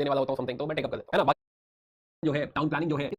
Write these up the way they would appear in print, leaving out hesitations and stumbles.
देने वाला होता हूँ समथिंग, तो मैं टेकअप कर लेता हूँ, है ना। जो है टाउन प्लानिंग जो है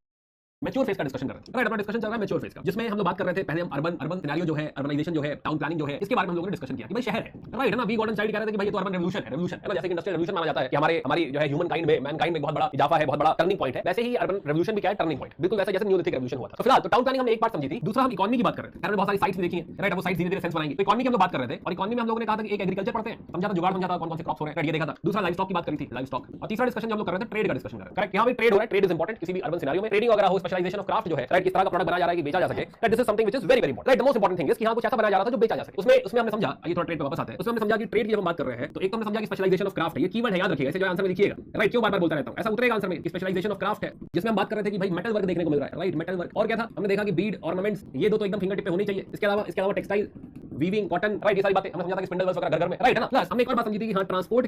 मैच्योर फेज का डिस्कशन कर रहे हैं, राइट। अपना डिस्कशन चल रहा है मैच्योर फेज का, जिसमें हम लोग बात कर रहे थे पहले हम अर्बन सिनेरियो जो है, अर्बनाइजेशन जो है, टाउन प्लानिंग जो है, इसके बारे में हम लोगों ने डिस्कशन किया कि भाई शहर है, राइट, है ना। वी गॉर्डन साइड कह रहे थे कि भाई ये तो अर्बन रेवोल्यूशन है ना। जैसे कि इंडस्ट्रियल रेवोल्यूशन माना जाता है कि हमारी जो है ह्यूमन काइंड में, मैनकाइंड में बहुत बड़ा इजाफा है, बहुत बड़ा टर्निंग पॉइंट है, वैसे ही अर्बन रेवोल्यूशन भी क्या है, टर्निंग पॉइंट, बिल्कुल वैसे जैसे न्यूलिथिक रेवोल्यूशन हुआ था। तो फिलहाल तो टाउन प्लानिंग हमने एक बात समझी थी। दूसरा हम इकोनॉमी की बात कर रहे थे, हमने बहुत सारी साइट्स देखी है, राइट। वो साइट्स धीरे-धीरे सेंस बनाएंगी। तो इकोनॉमी की हम लोग बात कर रहे थे, और इकोनॉमी में हम लोगों ने कहा था कि एक एग्रीकल्चर पढ़ते हैं, समझा था, जुगाड़ समझा था, कौन-कौन से क्रॉप्स हो रहे हैं, ये देखा था। दूसरा लाइव स्टॉक की बात करी थी, लाइव स्टॉक। और तीसरा डिस्कशन जो हम लोग कर रहे थे ट्रेड का डिस्कशन कर रहे हैं, करेक्ट। यहाँ भी ट्रेड हो रहा है, ट्रेड इज इंपॉर्टेंट किसी भी अर्बन सिनेरियो में। ट्रेडिंग वगैरह हो, स्पेशलाइजेशन ऑफ क्राफ्ट जो है, राइट, किस तरह का प्रोडक्ट बनाया जा रहा है कि बेचा जा सके, right, this is something which is very very important, right. The most important thing is कि हां कुछ ऐसा बनाया जा रहा था जो बेचा जा सके। उसमें हमने समझा, ये थोड़ा ट्रेड पे वापस आते हैं, उसमें हमने समझा कि ट्रेड की जब हम बात कर रहे हैं तो एक तो हमने समझा कि स्पेशलाइजेशन ऑफ क्राफ्ट है, ये कीवर्ड है, याद रखिएगा, इसे जो आंसर में लिखिएगा, राइट। क्यों बार-बार बोलता रहता हूं, ऐसा उतरेगा आंसर में कि स्पेशलाइजेशन ऑफ क्राफ्ट है, जिसमें हम बात कर रहे थे कि भाई मेटल वर्क देखने को मिल रहा है, राइट, मेटल वर्क। और क्या था, हमने देखा कि बीड, ऑर्नामेंट्स, ये दो तो एकदम फिंगर टिप पे होनी चाहिए। इसके अलावा टेक्सटाइल, वीविंग, कॉटन, राइट, ये सारी बातें हमने समझा था कि स्पिंडल वर्क वगैरह घर-घर में, राइट, है ना। प्लस हमने एक और बात समझी थी कि हां ट्रांसपोर्ट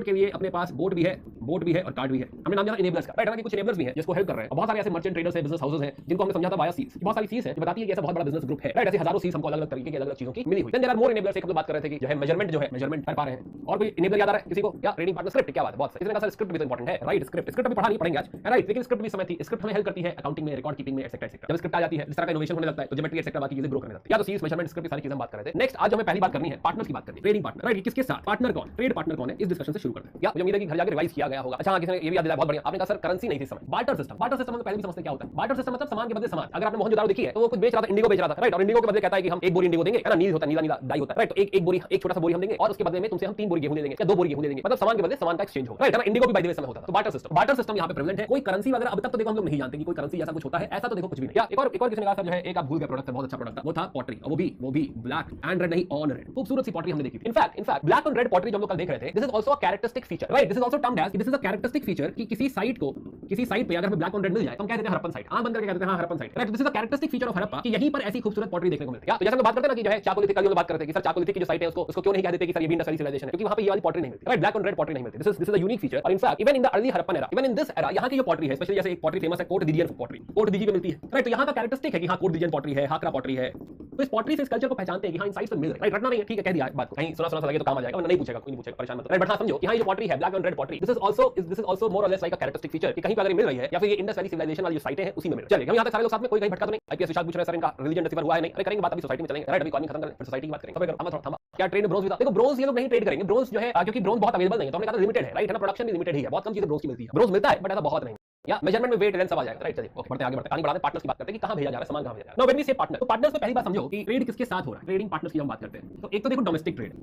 के लिए अपने पास बोट भी है और कार्ट भी है। हमने नाम दिया इनेबलर्स का, राइट, है ना, कि कुछ इनेबलर्स भी हैं जिसको हेल्प कर रहे हैं। बहुत सारे ऐसे मर्चेंट ट्रेडर्स हैं, बिजनेस हाउसेस हैं, जिनको हमने समझा था वाया सीज, बहुत सारी सीज है जो बताती है कि ऐसा बहुत बड़ा बिजनेस ग्रुप है, राइट। ऐसे हजारों सीज हमको अलग-अलग तरीके की अलग-अलग चीजों की मिली हुई। Then there are more enablers, एक हम लोग बात कर रहे थे कि जो है मेजरमेंट कर पा रहे हैं। और कोई इनेबलर याद आ रहा है किसी को? क्या ट्रेडिंग पार्टनर स्क्रिप्ट, क्या बात है, बहुत सही। इसने कहा सर स्क्रिप्ट भी तो इंपॉर्टेंट है, राइट। स्क्रिप्ट भी पढ़ा नहीं पढ़ेंगे आज, राइट, लेकिन स्क्रिप्ट भी समय थी। स्क्रिप्ट हमें हेल्प करती है अकाउंटिंग में, रिकॉर्ड कीपिंग में, एटसेक्ट्रा एटसेक्ट्रा। जब स्क्रिप्ट आ जाती है, इस तरह का इनोवेशन होने लगता है, तो ज्योमेट्री एटसेक्ट्रा बाकी चीजें ग्रो करने लगती है। या तो सीज, मेजरमेंट, स्क्रिप्ट, सारी चीजें हम बात कर रहे थे। नेक्स्ट आज हमें पहली बात करनी है पार्टनर्स की बात करनी है, ट्रेडिंग पार्टनर, राइट। किसके साथ पार्टनर कौन, ट्रेड पार्टनर कौन है, इस डिस्कशन से शुरू करते हैं। या मुझे उम्मीद है कि घर जाकर रिवाइज किया गया होगा। अच्छा, किसी ने ये भी याद दिलाया, बहुत बढ़िया। आपने कहा सर करेंसी नहीं थी समय, बार्टर सिस्टम हम पहले भी समझते क्या होता है। बार्टर सिस्टम मतलब सामान के बदले सामान। अगर आपने मोहनजोदाड़ो देखी है तो वो कुछ बेच रहा था, इंडिगो बेच रहा था, राइट, और इंडिगो के बदले कहता है कि हम एक बोरी इंडिगो देंगे, है ना, नील होता है, नीला डाई होता है, राइट। तो एक बोरी, एक छोटा सा बोरी हम देंगे, और उसके बदले में तुमसे हम 3 बोरी गेहूं ले लेंगे या 2 बोरी गेहूं ले लेंगे, मतलब सामान के बदले सामान का एक्सचेंज होगा, राइट, है ना। इंडिगो भी बाय द वे समय होता था। तो बार्टर सिस्टम यहाँ पे प्रेजेंट है। कोई करेंसी वगैरह अब तक तो देखो हम लोग नहीं जानते कि कोई करेंसी ऐसा कुछ होता है, ऐसा तो देखो कुछ भी नहीं। या एक और किसी ने कहा था जो है, एक आप भूल गए प्रोडक्ट, बहुत अच्छा प्रोडक्ट था, वो था पॉटरी, और वो भी ब्लैक एंड रेड नहीं, ऑन रेड, खूबसूरत सी पॉटरी हमने देखी थी। In fact black and red pottery जो हम लोग कल देख रहे थे, this is also a characteristic feature, right. This is also termed as, this is a characteristic feature कि किसी साइट पे अगर हमें ब्लैक एंड रेड मिल जाए तो हम कह देते हैं हड़प्पन साइट, आंख बंद करके कह देते हैं Harappan site, right. This is a characteristic feature of Harappa कि यहीं पर ऐसी खूबसूरत पॉटरी देखने को मिलती है। तो जैसे हम बात करते हैं ना कि जो है चाकोलिथिक का, जो बात करते हैं कि सर चाकोलिथिक की जो साइट है उसको क्यों नहीं कह देते कि सर ये भी इंडस वैली सिविलाइजेशन है, क्योंकि वहां पे ये वाली पॉटरी नहीं मिलती, right, black and red pottery नहीं मिलती। This is a unique feature. और in fact even in the early Harappan era, even in this era, यहाँ की जो पॉटरी है, स्पेशली जैसे एक पॉटरी फेमस है कोट दीजियन पॉटरी, कोट दीजी पे मिलती है, राइट। तो यहाँ का कैरेक्टरिस्टिक है कि हाँ कोट दीजियन पॉटरी है, हाकरा पॉटरी है। तो इस पॉटरी से इस कल्चर को पहचानते हैं कि हाँ इन साइट्स पे मिल रहा है, राइट। रटना नहीं है, ठीक है, कह दिया बात को, कहीं सुना लगे तो काम आ जाएगा, नहीं पूछेगा, कोई नहीं पूछेगा, परेशान मत, राइट। बट हाँ समझो कि हाँ ये जो पॉटरी है black and red pottery, this is also more और less like a characteristic feature कि कहीं पे अगर मिल रही है या फिर ये इंडस वैली सिविलाइजेशन वाली जो साइटें हैं उसी में मिल रही है। चलिए हम यहाँ तक सारे लोग साथ में, कोई कहीं भटका तो नहीं। आईपीएस विशाल पूछ रहे हैं सर इनका रिलीजन डिसीवर हुआ है नहीं, अरे करेंगे बात, अभी सोसाइटी में चलेंगे, राइट। अभी इकोनॉमी खत्म करें फिर सोसाइटी की बात करेंगे। तो थोड़ा थमा, क्या ट्रेड में ब्रोंज भी था? देखो ब्रोंज ये लोग नहीं ट्रेड करेंगे, ब्रोंज जो है क्योंकि ब्रोंज बहुत अवेलेबल नहीं है, तो हमने कहा लिमिटेड है, राइट, है ना, प्रोडक्शन भी लिमिटेड ही है, बहुत कम चीजें ब्रोंज की मिलती है। ब्रोंज मिलता है बट ऐसा बहुत नहीं, या मेजरमेंट में वेट लेंथ सब आ जाएगा, राइट। चलिए ओके, बढ़ते हैं आगे, कहानी बढ़ाते हैं, पार्टनर्स की बात करते हैं कि कहां भेजा जा रहा है सामान, कहां भेजा जा रहा है। नाउ व्हेन वी से पार्टनर, तो पार्टनर्स में पहली बात समझो कि ट्रेड किसके साथ हो रहा है, ट्रेडिंग पार्टनर्स की हम बात करते हैं। तो एक तो देखो डोमेस्टिक ट्रेड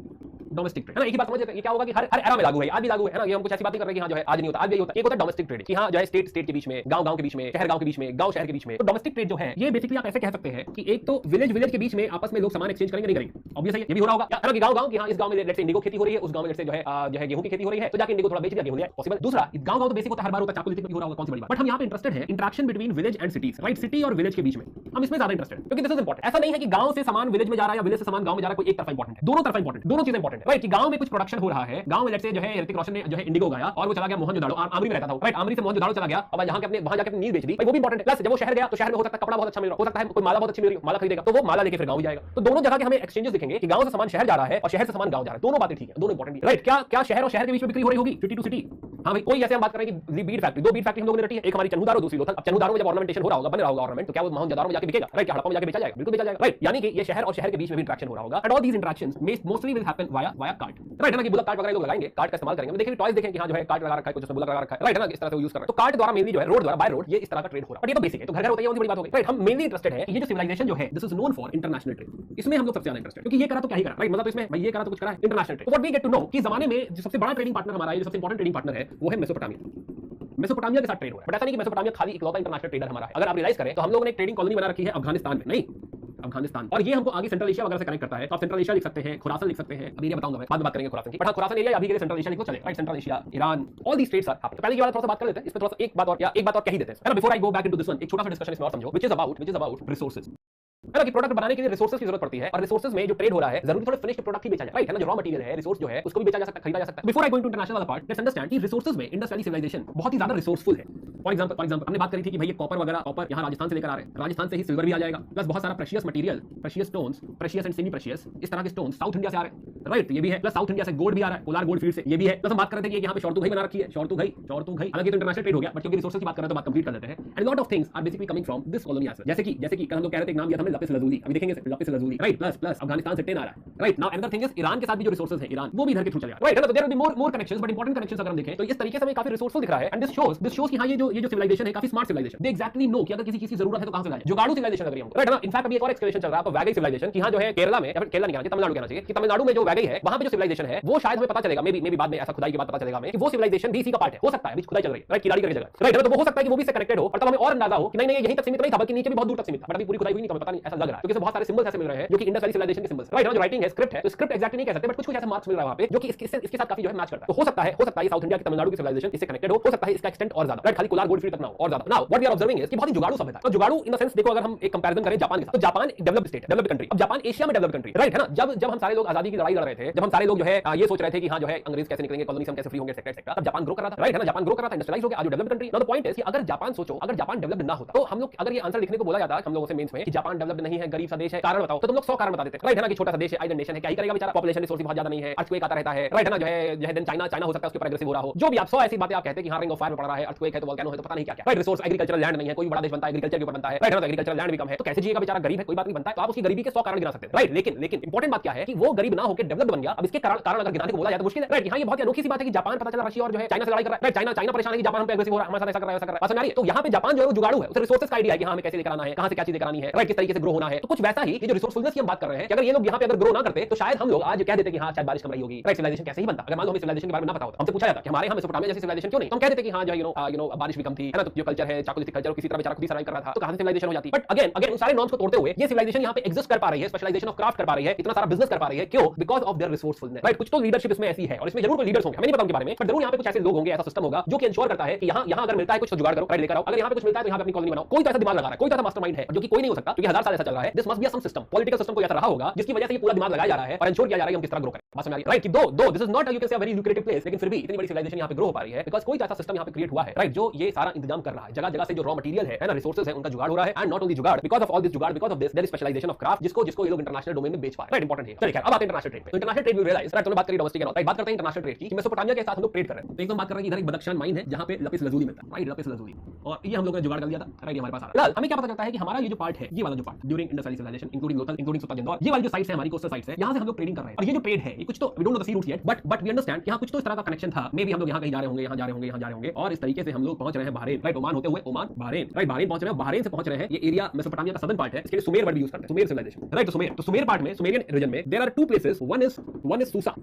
है ना, एक ही बात समझ, ये क्या होगा कि हर एरा में लागू है, आज भी लागू है ना। ये हम कुछ ऐसी बातें कर रहे हैं कि हाँ जो है आज नहीं होता, आज भी होता है। एक होता है डोमेस्टिक ट्रेड कि हाँ जो है स्टेट के बीच में, गांव के बीच में, शहर के बीच में, गांव शहर के बीच में। तो डोमेस्टिक ट्रेड जो है ये बेसिकली आप ऐसे कह सकते हैं कि एक तो विलेज के बीच में आपस में लोग सामान एक्सचेंज करेंगे, नहीं करेंगे, ऑब्वियस है ये भी हो रहा होगा, है ना, कि गांव की हाँ इस गांव में लेट्स से इंडिगो खेती हो रही है, उस गांव में लेट्स से जो है गेहूं की खेती हो रही है, तो जाके इंडिगो थोड़ा बेच दिया, गेहूं लिया, पॉसिबल। दूसरा गांव तो बेसिक होता है, हर बार होता है, चाकोलिथिक में भी हो रहा होगा, कौन सी बड़ी बात। बट हम यहाँ पे इंटरेस्टेड है interaction between village and cities, right, city और विलेज के बीच में हम इसमें ज्यादा इंटरेस्टेड, क्योंकि दिस इज इंपॉर्टेंट। ऐसा नहीं है कि गांव से सामान विलेज में जा रहा है या विलेज से सामान गांव में जा रहा है, कोई एक तरफा इंपॉर्टेंट है, दोनों तरफा इंपॉर्टेंट, दोनों चीजें इंपॉर्टेंट है, राइट। कि गांव में कुछ प्रोडक्शन हो रहा है, गांव में लेट्स से जो है ऋतिक रोशन ने जो है इंडिगो गाया और वो चला गया मोहनजोदाड़ो, आमरी में रहता था, राइट, आमरी से मोहनजोदाड़ो चला गया और वहां जाके अपनी नील बेच दी, भाई वो भी इंपॉर्टेंट है। प्लस जब वो शहर गया तो शहर में हो सकता है कपड़ा बहुत अच्छा मिल रहा हो सकता है, कोई माला बहुत अच्छी मिल रही हो, माला खरीदेगा तो वो माला लेके फिर गांव जाएगा। तो दोनों जगह के हमें एक्सचेंजेस दिखेंगे कि गांव से सामान शहर जा रहा है और शहर से सामान गांव जा रहा है, दोनों बातें ठीक है, दोनों इंपॉर्टेंट है, राइट। क्या शहर और शहर के बीच में बिक्री हो रही होगी, सिटी टू सिटी? हाँ भाई, कोई ऐसे हम बात कर रहे हैं कि बीड फैक्ट्री, दो बीड फैक्ट्री हम लोगों ने रटी है, एक हमारी चन्हुदारो, दूसरी लोथल। अब चन्हुदारो में जब ऑर्नामेंटेशन हो रहा होगा, बन रहा होगा ऑर्नामेंट, तो क्या वो मोहनजोदाड़ो में जाके बिकेगा, राइट, क्या हड़प्पा में जाके बेचा जाएगा? बिल्कुल बेचा जाएगा, राइट। यानी कि ये शहर और शहर के बीच में भी इंटरेक्शन हो रहा होगा, and all these interactions mostly will happen via cart, right, है ना, कि बुलक कार्ट वगैरह लोग लगाएंगे, कार्ट का इस्तेमाल करेंगे। देखिए टॉयज देखें कि हाँ जो है कार्ट लगा रखा है, कुछ उसमें बुलक लगा रखा है, राइट, है ना, इस तरह से वो यूज कर रहे हैं। तो कार्ट द्वारा मेनली जो है रोड द्वारा, बाय रोड, ये इस तरह का ट्रेड हो रहा है। बट ये तो बेसिक है, तो घर होता है, ये बड़ी बात हो गई, राइट। हम मेनली इंटरेस्टेड है ये जो सिविलाइजेशन जो है, this is known for international trade, इसमें हम लोग सबसे ज्यादा इंटरेस्टेड, क्योंकि ये करा तो क्या ही करा, राइट, मतलब तो इसमें भाई ये करा तो कुछ करा है, इंटरनेशनल ट्रेड। तो what we get to know कि जमाने में जो सबसे बड़ा ट्रेडिंग पार्टनर हमारा है, जो सबसे इंपॉर्टेंट ट्रेडिंग पार्टनर है, वो है मेसोपोटामिया के साथ ट्रेड हो रहा है। बट ऐसा नहीं कि मेसोपोटामिया खाली इकलौता इंटरनेशनल ट्रेडर हमारा है। अगर आप रियलाइज करें तो हम लोगों ने एक ट्रेडिंग कॉलोनी बना रखी है अफगानिस्तान में, नहीं अफगानिस्तान, और ये हमको आगे सेंट्रल एशिया वगैरह से कनेक्ट करता है। तो आप सेंट्रल एशिया लिख सकते हैं, खुरासन लिख सकते हैं, अभी ये बताऊंगा मैं, बाद में बात करेंगे खुरासन की। बट खुरासन एरिया अभी के लिए सेंट्रल एशिया लिखो चले, right, central Asia, Iran, all the states are. तो पहले की बात थोड़ा सा बात कर लेते हैं, इस पे थोड़ा सा एक बात और कह ही देते हैं, है ना, before I go back into this one. एक छोटा सा डिस्कशन इसमें और समझो, व्हिच इज अबाउट रिसोर्सेज। है ना कि प्रोडक्ट बनाने के लिए रिसोर्सेज की जरूरत पड़ती है और रिसोर्सेज में जो ट्रेड हो रहा है जरूरी थोड़े फिनिश्ड प्रोडक्ट ही बेचा जाए, राइट है ना, जो रॉ मटेरियल है, रिसोर्स जो है उसको भी बेचा जा सकता है, खरीदा जा सकता है। Before I go into international वाला पार्ट, लेट्स अंडरस्टैंड कि रिसोर्सेज में इंडस वैली सिविलाइजेशन बहुत ही ज्यादा रिसोर्सफुल है। फॉर एग्जांपल हमने बात करी थी कि भाई ये कॉपर वगैरह, कॉपर यहाँ राजस्थान से लेकर आ रहे हैं, राजस्थान से ही सिल्वर भी आ जाएगा, प्लस बहुत सारा precious material, precious stones, precious and semi precious, इस तरह के स्टोन्स साउथ इंडिया से आ रहे हैं, राइट, ये भी है। प्लस साउथ इंडिया से गोल्ड भी आ रहा है, पोलार गोल्ड फील्ड से, ये भी है। प्लस हम बात कर रहे थे कि यहाँ पे शॉर्टू घई बना रखी है, शॉर्टू घई हालांकि तो इंटरनेशनल ट्रेड हो गया, बट क्योंकि रिसोर्सेज की बात कर रहे हैं तो बात कंप्लीट कर देते हैं। And lot of things are basically coming from this colony as well, जैसे कि कल हम लोग कह रहे थे, एक नाम दिया था हमने लापिस lazuli, अभी देखेंगे lapis lazuli, right, plus Afghanistan से टेन आ रहा है, right. Now another thing is Iran के साथ भी जो रिसोर्सेज है, ईरान वो भी इधर के थ्रू चले आ रहा है, राइट है ना, तो there will be more connections, but important connections अगर हम देखें तो इस तरीके से हमें काफी रिसोर्सफुल दिख रहा है। एंड दिस शोज कि हाँ ये जो सिविलाइजेशन है काफी स्मार्ट सिविलाइजेशन, दे एक्जैक्टली नो कि अगर किसी चीज की जरूरत है तो कहां से लाए, जुगाड़ू सिविलाइजेशन लग रही है, राइट है ना। इनफैक्ट अभी एक और एक्सप्लेनेशन चल रहा है आपको वैगई सिविलाइजेशन की, हाँ जो है केरला में, या फिर केरला नहीं कहना चाहिए, तमिलनाडु कहना चाहिए, कि तमिलनाडु में जो वैगई है वहां पे जो सिविलाइजेशन है वो शायद हमें पता चलेगा, मे बी बाद में ऐसा खुदाई के बाद पता चलेगा हमें कि वो सिविलाइजेशन भी इसी का पार्ट है, हो सकता है अभी खुदाई चल रही है, राइट, किराड़ी करके जगह, राइट है ना, तो वो हो सकता है कि वो भी इससे कनेक्टेड हो और तब हमें और अंदाजा हो कि नहीं यहीं तक सीमित नहीं था, बल्कि नीचे भी बहुत दूर तक सीमित था, बट अभी पूरी खुदाई हुई नहीं, तो हमें पता नहीं, ऐसा लग रहा है क्योंकि बहुत सारे सिंबल्स ऐसे मिल रहे हैं जो कि इंडस वैली सिविलाइजेशन के सिंबल्स, राइट है ना, जो राइटिंग है, स्क्रिप्ट है, तो स्क्रिप्ट एक्जैक्टली नहीं कह सकते, बट कुछ ऐसा मार्क्स मिल रहा है वहां पे जो कि इसके साथ काफी जो है मैच करता है। तो हो सकता है साउथ इंडिया की तमिलनाडु की सिविलाइजेशन इससे कनेक्टेड हो सकता है इसका एक्सटेंट और ज्यादा, राइट, खाली कोलार गोल्ड फील्ड तक ना हो और ज्यादा। Now what we are observing is कि बहुत ही जुगाड़ू सभ्यता, तो जुगाड़ू इन द सेंस देखो, अगर हम एक कंपैरिजन करें जापान के साथ, तो Japan developed state, developed country, अब जापान एशिया में डेवलप्ड कंट्री, राइट है ना। जब हम सारे लोग आजादी की लड़ाई लड़ रहे थे, जब हम सारे लोग जो है ये सोच रहे थे कि हाँ जो है अंग्रेज कैसे निकलेंगे, कॉलोनी से हम कैसे फ्री होंगे, एक्सेट्रा, तब जापान ग्रो कर रहा था, राइट है ना, जापान ग्रो कर रहा था, इंडस्ट्रियलाइज हो गया, आज developed country. Now the point is कि अगर जापान सोचो, अगर जापान डेवलप्ड ना होता तो हम लोग, अगर ये आंसर लिखने को बोला जाता हम लोगों से मेंस में कि जापान डेवलप्ड नहीं है, गरीब सा देश है, कारण बताओ, तो तुम लोग 100 कारण बता देते, राइट है ना, कि छोटा सा देश है, आइलैंड नेशन है, क्या ही करेगा बेचारा, पॉपुलेशन रिसोर्स बहुत ज्यादा नहीं है, अर्थक्वेक आता रहता है, राइट है ना, जो है देन चाइना हो सकता है उसके ऊपर एग्रेसिव हो रहा हो, जो भी आप 100 ऐसी बातें आप कहते हैं कि हाँ रिंग ऑफ फायर में पड़ रहा है, अर्थक्वेक है, तो वोल्केनो है, तो पता नहीं क्या क्या, राइट, रिसोर्स एग्रीकल्चरल लैंड नहीं है, कोई बड़ा देश बनता है एग्रीकल्चर के ऊपर बनता है, राइट है ना, एग्रीकल्चरल लैंड भी कम है, तो कैसे जिएगा बेचारा, गरीब है, कोई बात नहीं बनता है, तो आप उसकी गरीबी के 100 कारण गिना सकते हैं, राइट। लेकिन इंपॉर्टेंट बात क्या है कि वो गरीब ना होकर डेवलप्ड बन गया, अब इसके कारण अगर गिनाने को बोला जाए तो मुश्किल है, राइट। हाँ ये बहुत अनोखी सी बात है कि जापान पता चला रशिया और जो है चाइना से लड़ाई कर रहा है, राइट, चाइना परेशान है कि जापान हम पे एग्रेसिव हो रहा है, हमारे साथ ऐसा कर रहा है, बात समझ आ रही है। तो यहाँ पे जापान जो है वो जुगाड़ू है, उसे रिसोर्सेज का आइडिया है कि हाँ हमें कैसे लेकर आना है, कहां से क्या चीज लेकर आनी है, राइट, किस तरीके से ग्रो होना है। तो कुछ वैसा ही ये जो रिसोर्सफुलनेस की हम बात कर रहे हैं कि अगर ये लोग यहाँ पे अगर ग्रो ना करते तो शायद हम लोग आज कह देते कि हाँ शायद बारिश कम रही होगी, राइट, सिविलाइजेशन कैसे ही बनता। अगर मान लो हमें सिविलाइजेशन के बारे में ना पता होता, हमसे पूछा जाता कि हमारे यहाँ मेसोपोटामिया जैसी सिविलाइजेशन क्यों नहीं, तो हम कह देते कि हाँ जो है यू नो बारिश भी कम थी, है ना, तो जो कल्चर है चाकोलिथिक कल्चर किसी तरह बेचारा खुद ही सर्वाइव कर रहा था, तो कहां से सिविलाइजेशन हो जाती। बट अगेन उन सारे नॉर्म्स को तोड़ते हुए ये सिविलाइजेशन यहाँ पे एग्जिस्ट कर पा रही है, स्पेशलाइजेशन ऑफ क्राफ्ट कर पा रही है, इतना सारा बिजनेस कर पा रही है, क्यों? Because of their resourcefulness, right. कुछ तो लीडरशिप इसमें ऐसी है और इसमें जरूर कोई लीडर्स होंगे, हमें नहीं पता उनके बारे में, बट जरूर यहाँ पे कुछ ऐसे लोग होंगे, ऐसा सिस्टम होगा जो कि इंश्योर करता है कि यहाँ अगर मिलता है कुछ तो जुगाड़ करो, राइट, लेकर आओ, अगर यहाँ पे कुछ मिलता है तो यहाँ पे अपनी कॉलोनी बनाओ। कोई तो ऐसा दिमाग लगा रहा है, कोई तो ऐसा मास्टरमाइंड है जो कि कोई नहीं हो सकता क्योंकि 1000 साल ऐसा चल रहा है। This must be some system, political system कोई ऐसा रहा होगा जिसकी वजह से ये पूरा दिमाग लगाया जा रहा है और इंश्योर किया जा रहा है कि हम किस तरह ग्रो करें। बात समझ आ रही है, राइट, कि दो this is not you can से अ वेरी लुक्रेटिव प्लेस, लेकिन फिर भी इतनी बड़ी सिविलाइजेशन यहाँ पे ग्रो हो पा रही है बिकॉज कोई तो ऐसा सिस्टम यहाँ पे क्रिएट हुआ है, राइट, जो ये सारा इंतजाम कर रहा है। जगह जगह से जो रॉ मटेरियल है ना, रिसोर्सेज है, उनका जुगाड़ हो रहा है। And not only jugaad, because of all this jugaad, because of this there is specialization of craft, जिसको ये लोग इंटरनेशनल डोमेन में बेच पा रहे हैं, राइट, इंपॉर्टेंट है। चलिए अब आते हैं इंटरनेशनल ट्रेड पे। तो international trade we realize, right, तो बात करें डोमेस्टिक एंड राइट, बात करते हैं इंटरनेशनल ट्रेड की, मेसोपोटामिया के साथ हम लोग ट्रेड कर रहे हैं। तो एकदम बात कर रहे हैं कि इधर एक बदख्शान माइन है जहां पे लपिस lazuli मिलता है, राइट, लपिस lazuli, और ये हम लोगों ने जुगाड़ कर लिया था, राइट, हमारे पास आ रहा है। हमें क्या पता चलता है कि हमारा ये जो पार्ट है, ये वाला जो part during Indus valley civilisation including Lothal, including सुत्ता जंदौर, ये वाली जो साइट्स है हमारी कोस्टल साइट्स है, यहां से हम लोग ट्रेडिंग कर रहे हैं। और ये जो ट्रेड है ये कुछ तो we don't know the sea routes yet, but we understand कि यहां कुछ तो इस तरह का कनेक्शन था। मे बी हम लोग यहां कहीं जा रहे होंगे, यहां जा रहे होंगे, यहां जा रहे होंगे, और इस तरीके से हम लोग पहुंच रहे हैं बहरीन, राइट, ओमान होते हुए ओमान बहरीन, राइट, बहरीन पहुंच रहे हैं, बहरीन से पहुंच रहे हैं। ये एरिया मेसोपोटामिया का सदर्न पार्ट है, इसके लिए सुमेर वर्ड भी यूज करते हैं, सुमेर सिविलाइजेशन, राइट। तो सुमेर पार्ट में, सुमेरियन रीजन में there are two places, one is Susa,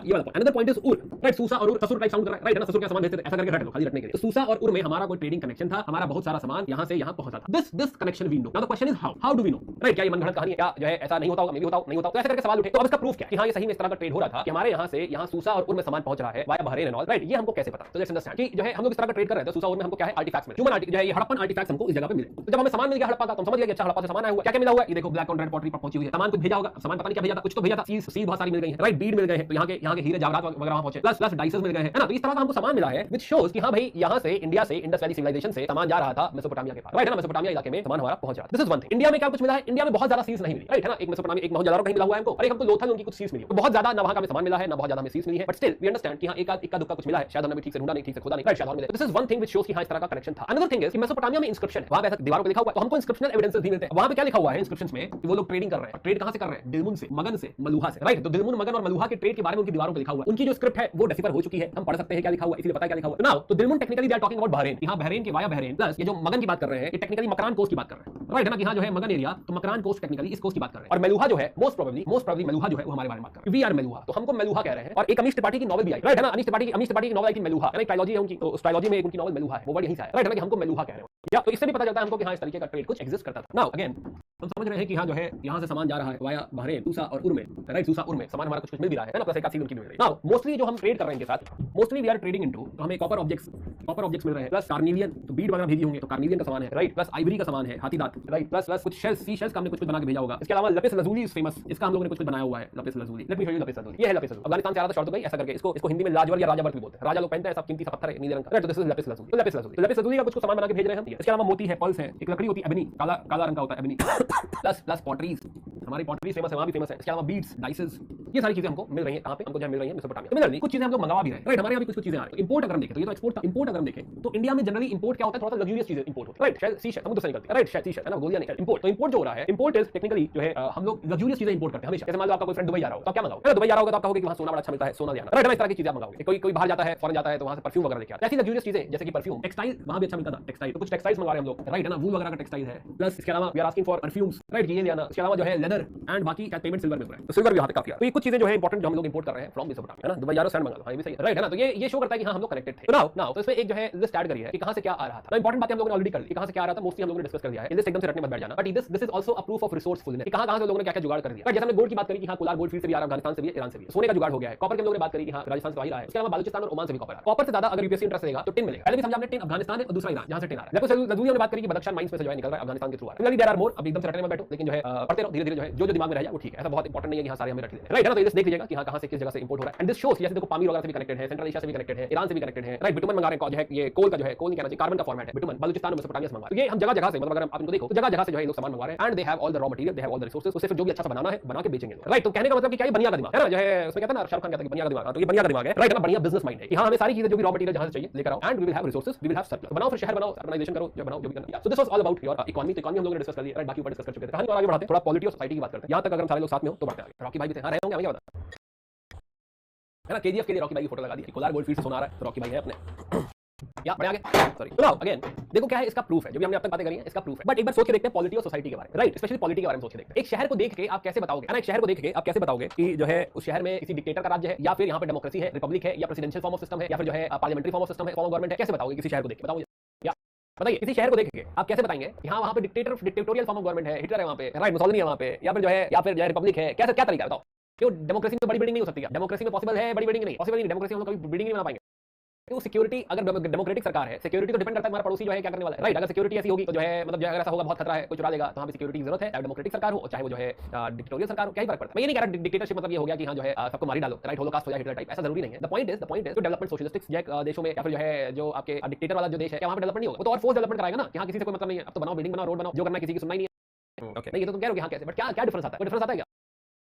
ये वाला point, another point is Ur, right, Susa और उर ससुर टाइप साउंड कर रहा है, राइट, ना ससुर का सामान भेजते थे, ऐसा करके रट लो खाली रटने के लिए। तो सूसा और उर में हमारा कोई ट्रेडिंग कनेक्शन था, हमारा बहुत सारा सामान यहां से यहां पहुंचा था। This connection we know. Now the question is how do we know, right, क्या ये मनगढ़ंत कहानी है, क्या जो है ऐसा नहीं होता होगा, मे बी होता हो, नहीं होता, तो ऐसे करके सवाल उठे। तो अब इसका प्रूफ क्या कि हाँ ये सही में इस तरह का ट्रेड हो रहा था कि हमारे यहां से यहां सूसा और उर में सामान पहुंच रहा है via Bahrain and all, right, ये हमको कैसे पता? तो लेट्स अंडरस्टैंड कि जो है हम लोग इस तरह का ट्रेड कर रहे थे, सूसा और में हमको क्या है आर्टिफैक्ट्स मिले, ह्यूमन आर्टिफैक्ट जो है ये हड़प्पन आर्टिफैक्ट्स हमको इस जगह पे मिले। तो जब हमें सामान मिल गया हड़प्पा का तो हम समझ गए कि अच्छा हड़प्पा से सामान आया हुआ है। क्या मिला हुआ है? ये देखो ब्लैक ऑन रेड पॉटरी पर पहुंची हुई है, सामान कुछ भेजा होगा, सामान पता नहीं क्या भेजा था, कुछ तो भेजा था, चीज बहुत सारी मिल गई है, राइट, बीड मिल गए हैं, तो यहाँ के हीरे जवाहरात वगैरह वहां पहुंचे, प्लस डाइसेस मिल गए हैं, है ना। तो इस तरह का हमको सामान मिला है व्हिच शोज कि हां भाई यहां से इंडिया से इंडस वैली सिविलाइजेशन से सामान जा रहा था मेसोपोटामिया के पास, राइट है ना, मेसोपोटामिया इलाके में सामान हमारा पहुंच रहा है। This is one thing. India में क्या कुछ मिला है? इंडिया में बहुत ज्यादा सीज नहीं मिली, राइट है ना, एक मेसोपोटामिया एक मोहनजोदड़ो कहीं मिला हुआ है हमको, और एक हमको लोथल उनकी कुछ सीज मिली, तो बहुत ज्यादा ना वहां का सामान मिला है ना बहुत ज्यादा हमें सीज मिली है, बट स्टिल वी अंडरस्टैंड कि हां एक दुक्का कुछ मिला है, शायद हमने ठीक से ढूंढा नहीं, ठीक से खोदा नहीं, राइट, शायद मिले। This is one thing which shows कि हां इस तरह का कनेक्शन था। अनदर थिंग इज कि मेसोपोटामिया में इंस्क्रिप्शन है, वहां पे ऐसा दीवारों पे लिखा हुआ है, तो हमको इंस्क्रिप्शनल एविडेंसेस भी मिलते हैं। वहां पे क्या लिखा हुआ है इंस्क्रिप्शंस में कि वो लोग ट्रेडिंग कर रहे हैं। ट्रेड कहां से कर रहे हैं? दिलमुन से, मगन से, मलुहा से, राइट। तो दिलमुन, मगन और मलुहा के ट्रेड के बारे में उनकी दीवारों पे लिखा हुआ है। उनकी जो स्क्रिप्ट है वो डेसिफर हो चुकी है, हम पढ़ सकते हैं क्या लिखा हुआ है, इसलिए पता है क्या लिखा हुआ है। नाउ तो Dilmun technically they are talking about Bahrain, यहां बहरीन के वाया बहरीन, प्लस ये जो मगन की बात कर रहे हैं ये टेक्निकली मकरान कोस्ट की बात कर रहे हैं, राइट है ना, कि हां जो है मगन एरिया तो मकरान कोस्ट टेक्निकली इस कोस्ट की बात कर रहे हैं। और मेलुहा जो है मोस्ट प्रोबेबली मेलुहा जो है वो हमारे बारे में बात कर रहे हैं। वी आर मेलुहा, तो हमको मेलुहा कह रहे हैं। और एक अमीश त्रिपाठी की नॉवेल भी आई, राइट है ना, अमीश त्रिपाठी की नॉवेल आई थी मेलुहा, यानी ट्रायलॉजी है उनकी, तो उस ट्रायलॉजी में एक उनकी नॉवेल मेलुहा है, वो वर्ड यहीं से आया, राइट है ना, कि हमको मेलुहा कह रहे हैं। या तो इससे भी पता चलता है हमको कि हां इस तरीके का ट्रेड कुछ एग्जिस्ट करता था। नाउ अगेन हम समझ रहे हैं कि हाँ जो है यहाँ से सामान जा रहा है वाया बहरेन, सूसा और उर में, राइट, सूसा उर में सामान हमारा कुछ मिल भी रहा है ना, प्लस एक सील उनकी मिल रही है। नाउ मोस्टली जो हम ट्रेड कर रहे हैं इनके साथ, mostly we are trading into, तो हमें कॉपर ऑब्जेक्ट्स मिल रहे हैं, प्लस कार्निलियन, तो बीड वगैरह भेजी होंगे तो कार्निलियन का सामान है, राइट, प्लस आइवरी का सामान है, हाथी दांत, राइट, प्लस कुछ शेल्स, सी शेल्स का हमने कुछ बना के भेजा होगा। इसके अलावा लपिस लजुली इज फेमस, इसका हम लोगों ने कुछ बनाया हुआ है, lapis lazuli. Let me show you lapis lazuli, ये है लपिस लजुली, अफगानिस्तान से आ रहा था शॉर्ट दुबई ऐसा करके, इसको हिंदी में लाजवर या राजावर्त भी बोलते हैं, राजा लोग पहनते हैं, सब कीमती सा पत्थर है नीले रंग का, तो दिस इज लपिस लजुली। लपिस लजुली का कुछ सामान बना के भेज रहे हैं हम। इसके अलावा मोती है, पल्स है, एक लकड़ी होती है एबनी, काला रंग का होता है एबनी, प्लस पॉटरीज, हमारी पॉटरी फेमस है, वहां भी फेमस है। इसके अलावा बीड्स, डाइसेस, ये सारी चीजें हमको मिल रही हैं। कहां पे हमको जो मिल रही है मेसोपोटामिया। सिमिलरली कुछ चीजें हम लोग मंगवा भी रहे हैं, राइट, हमारे यहाँ भी कुछ चीजें आ रही हैं। इंपोर्ट अगर हम देखें तो ये तो एक्सपोर्ट था, इंपोर्ट अगर हम देखें तो इंडिया में जनरली इंपोर्ट क्या होता है, थोड़ा सा लग्जरियस चीजें इंपोर्ट होती है, राइट, सी शेल समुद्र से निकलती है, राइट, सी शेल है ना, गोलियां नहीं, इंपोर्ट। तो इंपोर्ट जो हो रहा है, इंपोर्ट इज टेक्निकली जो है हम लोग लग्जरियस चीजें इंपोर्ट करते हैं हमेशा। जैसे मान लो आपका कोई फ्रेंड दुबई जा रहा हो तो क्या मंगाओगे, दुबई जा रहा होगा तो आप कहोगे कि वहां सोना बड़ा अच्छा मिलता है, सोना ले आना, राइट, इस तरह की चीजें मंगाओगे। कोई बाहर जाता है, फॉरेन जाता है तो वहां से परफ्यूम वगैरह लेके आता है, ऐसी लग्जरियस चीजें जैसे कि परफ्यूम, टेक्सटाइल वहां भी अच्छा मिलता था, टेक्सटाइल, तो कुछ टेक्सटाइल्स मंगा रहे हैं हम लोग, राइट है ना, वूल वगैरह का टेक्सटाइल है। प्लस इसके अलावा we are asking for perfumes, right, ये लेना। इसके अलावा जो है लेदर एंड बाकी पेमेंट सिल्वर मिल रहा है, तो सिल्वर भी यहाँ पे काफी है। तो ये कुछ चीजें जो है इंपॉर्टेंट जो हम लोग इंपोर्ट कर रहे हैं फ्रॉम मेसोपोटामिया, है ना, दुबई जा रहे हो सैंड मंगा लो, हाँ ये भी सही है, राइट है ना। तो ये शो करता है कि हाँ हम लोग कनेक्टेड थे। नाउ तो इसमें एक जो है लिस्ट ऐड करी है कि कहां से क्या आ रहा था। तो इंपॉर्टेंट बातें हम लोगों ने ऑलरेडी कर ली, कहां से क्या आ रहा था मोस्टली हम लोगों ने डिस्कस कर दिया है। लिस्ट एकदम से रटने मत बैठ जाना, but this is also a proof of resourcefulness कि कहां से लोगों ने क्या क्या जुगाड़ कर दिया। जैसे हमने गोल्ड की बात करी कि हाँ कोलार गोल्ड फील्ड से भी आ रहा है, अफगानिस्तान से भी, ईरान से भी, सोने का जुगाड़ हो गया है। कॉपर के हम लोगों ने बात करी कि हाँ राजस्थान से आ रहा है। इसके अलावा बलूचिस्तान और ओमान से भी कॉपर आ रहा है। कॉपर से ज्यादा अगर यूपीएससी इंटरेस्ट देगा तो टिन मिलेगा। पहले भी समझा हमने, टिन अफगानिस्तान है और दूसरा ईरान, जहां से टिन आ रहा है। जैसे लजुली हमने बात करी कि बदख्शान माइंस में से जो है निकल रहा है अफगानिस्तान के थ्रू आ रहा है। देयर आर मोर, अब एकदम से रटने में बैठो, लेकिन जो है पढ़ते रहो धीरे-धीरे, जो है जो दिमाग में रह जाए वो ठीक है, ऐसा बहुत इंपॉर्टेंट नहीं है कि हाँ सारे हमें रट लेना, राइट है ना। तो ये देख लीजिएगा कि हाँ कहां से किस जगह से इंपोर्ट हो रहा है। एंड दिस शोस, जैसे देखो पामीर वगैरह से भी कनेक्टेड है, सेंट्रल एशिया से भी कनेक्टेड है, ईरान से भी कनेक्टेड है, राइट, बिटुमन मंगा रहे हैं जो है, ये कोल का जो है, कोल नहीं कहना चाहिए, कार्बन का फॉर्मेट है बिटुमन, बलूचिस्तान और मेसोपोटामिया से मंगा रहे हैं। ये हम जगह-जगह से, मतलब अगर आप इनको देखो तो जगह-जगह से जो है लोग सामान मंगवा रहे हैं, and they have all the raw material, they have all the resources, तो सिर्फ जो भी अच्छा सा बनाना है बना के बेचेंगे, राइट। तो कहने का मतलब कि क्या ये बनिया का दिमाग है ना, जो है उसमें कहता है ना, शाहरुख खान कहता है कि बनिया का दिमाग, तो ये बनिया का दिमाग है, राइट है ना, बढ़िया बिजनेस माइंड है कि हाँ हमें सारी चीजें जो भी रॉ मटेरियल जहां से चाहिए लेकर आओ, and we will have resources, we will have surplus. बनाओ फिर शहर बनाओ, अर्बनाइजेशन करो, जो बनाओ जो भी करना। So this was all about your economy. तो इकोनॉमी हम लोगों ने डिस्कस कर लिया, राइट, बाकी ऊपर डिस्कस कर चुके थे। कहानी और आगे बढ़ाते हैं, थोड़ा पॉलिटी और सोसाइटी की बात करते हैं। यहां तक अगर हम सारे लोग साथ में हो तो बढ़ते हैं। रॉकी भाई भी थे, हाँ रहे होंगे, हमें क्या पता है ना। केजीएफ के लिए रॉकी भाई की फोटो लगा दी, कोलार गोल्ड फील्ड से सोना आ रहा है तो रॉकी भाई है अपने, या बढ़िया आगे, सॉरी तो नाउ अगेन देखो क्या है इसका प्रूफ है, जो भी हमने अब तक बातें करी है इसका प्रूफ है। बट एक बार सोच के देखते हैं पॉलिटी और सोसाइटी के बारे में, राइट, स्पेशली पॉलिटी के बारे में सोच के देखते हैं। एक शहर को देख के आप कैसे बताओगे, ना, एक शहर को देख के आप कैसे बताओगे कि जो है उस शहर में किसी डिक्टेटर का राज्य है, या फिर यहाँ पे डेमोक्रेसी है, रिपब्लिक है, या प्रेसिडेंशियल फॉर्म ऑफ सिस्टम है, या फिर जो है पार्लियामेंट्री फॉर्म ऑफ सिस्टम है, फॉर्म ऑफ गवर्नमेंट है। कैसे बताओगे किसी शहर को देख के, बताओ या बताइए, किसी शहर को देख के आप कैसे बताएंगे कि हाँ वहाँ पे डिक्टेटोरियल फॉर्म ऑफ गवर्नमेंट है, हिटलर है वहाँ पे, राइट, मुसोलिनी है वहाँ पे, या फिर जो है रिपब्लिक है, कैसे क्या तरीका बताओ। क्यों डेमोक्रेसी में बड़ी बिल्डिंग नहीं हो सकती है, डेमोक्रेसी में पॉसिबल है, बड़ी बिल्डिंग नहीं पॉसिबल नहीं, डेमोक्रेसी में हम कभी बिल्डिंग नहीं बना पाएंगे। तो सिक्योरिटी, अगर डेमोक्रेटिक सरकार है, सिक्योरिटी तो डिपेंड करता है हमारा पड़ोसी जो है क्या करने वाला है, राइट। अगर सिक्योरिटी ऐसी होगी तो जो है मतलब जो अगर ऐसा होगा बहुत खतरा है, कोई चुरा लेगा, तो वहाँ पे सिक्योरिटी की जरूरत है, चाहे डेमोक्रेटिक सरकार हो चाहे वो जो है डिक्टेटोरियल सरकार हो, क्या ही फर्क पड़ता है। मैं ये नहीं कह रहा डिक्टेटरशिप मतलब ये हो गया कि हाँ जो है सबको मारी डालो, राइट, होलोकास्ट हो जाए हिटलर टाइप, ऐसा जरूरी नहीं है। द पॉइंट इज तो डेवलपमेंट सोशलिस्टिक देशों में, या फिर जो है जो आपके डिक्टेटर वाला जो देश है, वहाँ पे डेवलपमेंट नहीं होगा, वो तो और फोर्स डेवलपमेंट कराएगा ना कि हाँ किसी से कोई मतलब नहीं है, अब तो बनाओ बिल्डिंग बनाओ, रोड बनाओ, जो करना किसी की सुनना नहीं है। ओके, नहीं ये तो तुम कह रहे हो कि हाँ कैसे, बट क्या डिफरेंस आता है, कोई डिफरेंस आता है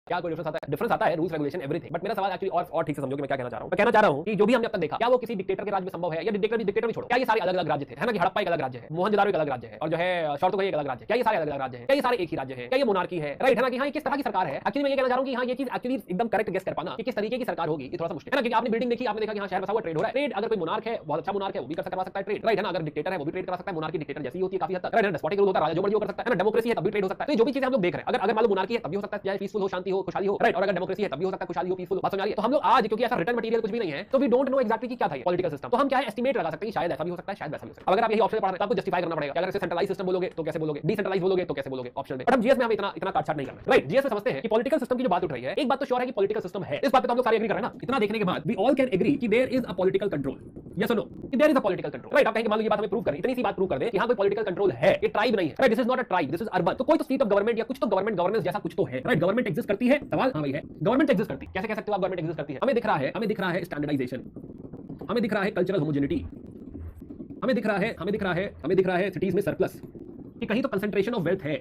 क्या कोई डिफरेंस आता है? डिफरेंस आता है, रूल्स रेगुलेशन एवरीथिंग। बट मेरा सवाल एक्चुअली और ठीक से समझो कि मैं क्या कहना चाह रहा हूं। मैं कहना चाह रहा हूं कि जो भी हमने अब तक देखा, क्या वो किसी डिक्टेटर के राज्य में संभव है, या डिक्टेटर भी छोड़ो, क्या ये सारे अलग अलग राज्य थे, है ना, कि हड़प्पा एक अलग राज्य है, मोहनजोदारो एक अलग राज्य है, और जो है शॉर्टो एक अलग राज्य है, क्या ये सारे अलग अलग राज्य हैं, क्या ये सारे एक ही राज्य है, क्या ये मोनार्की है, राइट है ना, कि हाँ ये किस तरह की सरकार है। एक्चुअली मैं ये कहना चाह रहा हूं कि हाँ ये चीज एक्चुअली एकदम करेक्ट गेस कर पाना कि किस तरीके की सरकार होगी, ये थोड़ा सा मुश्किल है ना, क्योंकि आपने बिल्डिंग देखी, आपने देखा कि हाँ शहर बसा हुआ, ट्रेड हो रहा है, ट्रेड अगर कोई मोनार्क है, बहुत अच्छा मोनार्क है, वो भी करवा सकता है ट्रेड, राइट है ना, अगर डिक्टेटर है वो भी ट्रेड करा सकता है, मोनार्की डिक्टेटर जैसी होती है काफी हद तक, राइट, डेस्पोटिक रूल होता है, राजा जो मर्जी कर सकता है ना, डेमोक्रेसी है तब भी ट्रेड हो सकता है। तो जो भी चीजें हम लोग देख रहे हैं, अगर मान लो मोनार्की है तब भी हो सकता है, चाहे पीसफुल हो, शांति हो, खुशहाली हो, राइट, और अगर डेमोक्रेसी है तब भी हो सकता है खुशहाली हो, पीसफुल, बात समझ आ रही है। तो हम लोग आज क्योंकि ऐसा रिटर्न मटेरियल कुछ भी नहीं है, तो वी डोंट नो एक्जैक्टली क्या था ये पॉलिटिकल सिस्टम, तो हम क्या है एस्टिमेट लगा सकते हैं कि शायद ऐसा भी हो सकता है, शायद वैसा भी हो सकता है। अगर आप यही ऑप्शन पढ़ रहे हैं तो आपको जस्टिफाई करना पड़ेगा, अगर इसे सेंट्रलाइज सिस्टम बोलोगे तो कैसे बोलोगे, डिसेंट्रलाइज बोलोगे तो कैसे बोलोगे ऑप्शन में। बट हम जीएस में हम इतना काटछाट नहीं कर रहे, राइट। जीएस में समझते हैं कि पॉलिटिकल सिस्टम की जो बात उठ रही है, एक बात तो श्योर है कि पॉलिटिकल सिस्टम है, इस बात पे तो हम लोग सारे एग्री कर रहे हैं ना। इतना देखने के बाद वी ऑल कैन एग्री कि there is a political control, yes और नो, कि there is a political control, right. आप कहेंगे मान लो ये बात हमें प्रूव करें, इतनी सी बात प्रूव कर दे कि हां कोई पॉलिटिकल कंट्रोल है, ये ट्राइब नहीं है, right, this is not a tribe, this is urban. तो कोई तो सीट ऑफ गवर्नमेंट या कुछ तो गवर्नमेंट गवर्नेंस जैसा कुछ तो है, राइट, गवर्नमेंट एग्जिस्ट करती है, सवाल हां भाई है, गवर्नमेंट एग्जिस्ट करती है, कैसे कह सकते हो आप गवर्नमेंट एग्जिस्ट करती है। हमें दिख रहा है स्टैंडर्डाइजेशन, हमें दिख रहा है कल्चरल होमोजेनिटी, हमें दिख रहा है सिटीज में सरप्लस, कि कहीं तो कंसंट्रेशन ऑफ वेल्थ है,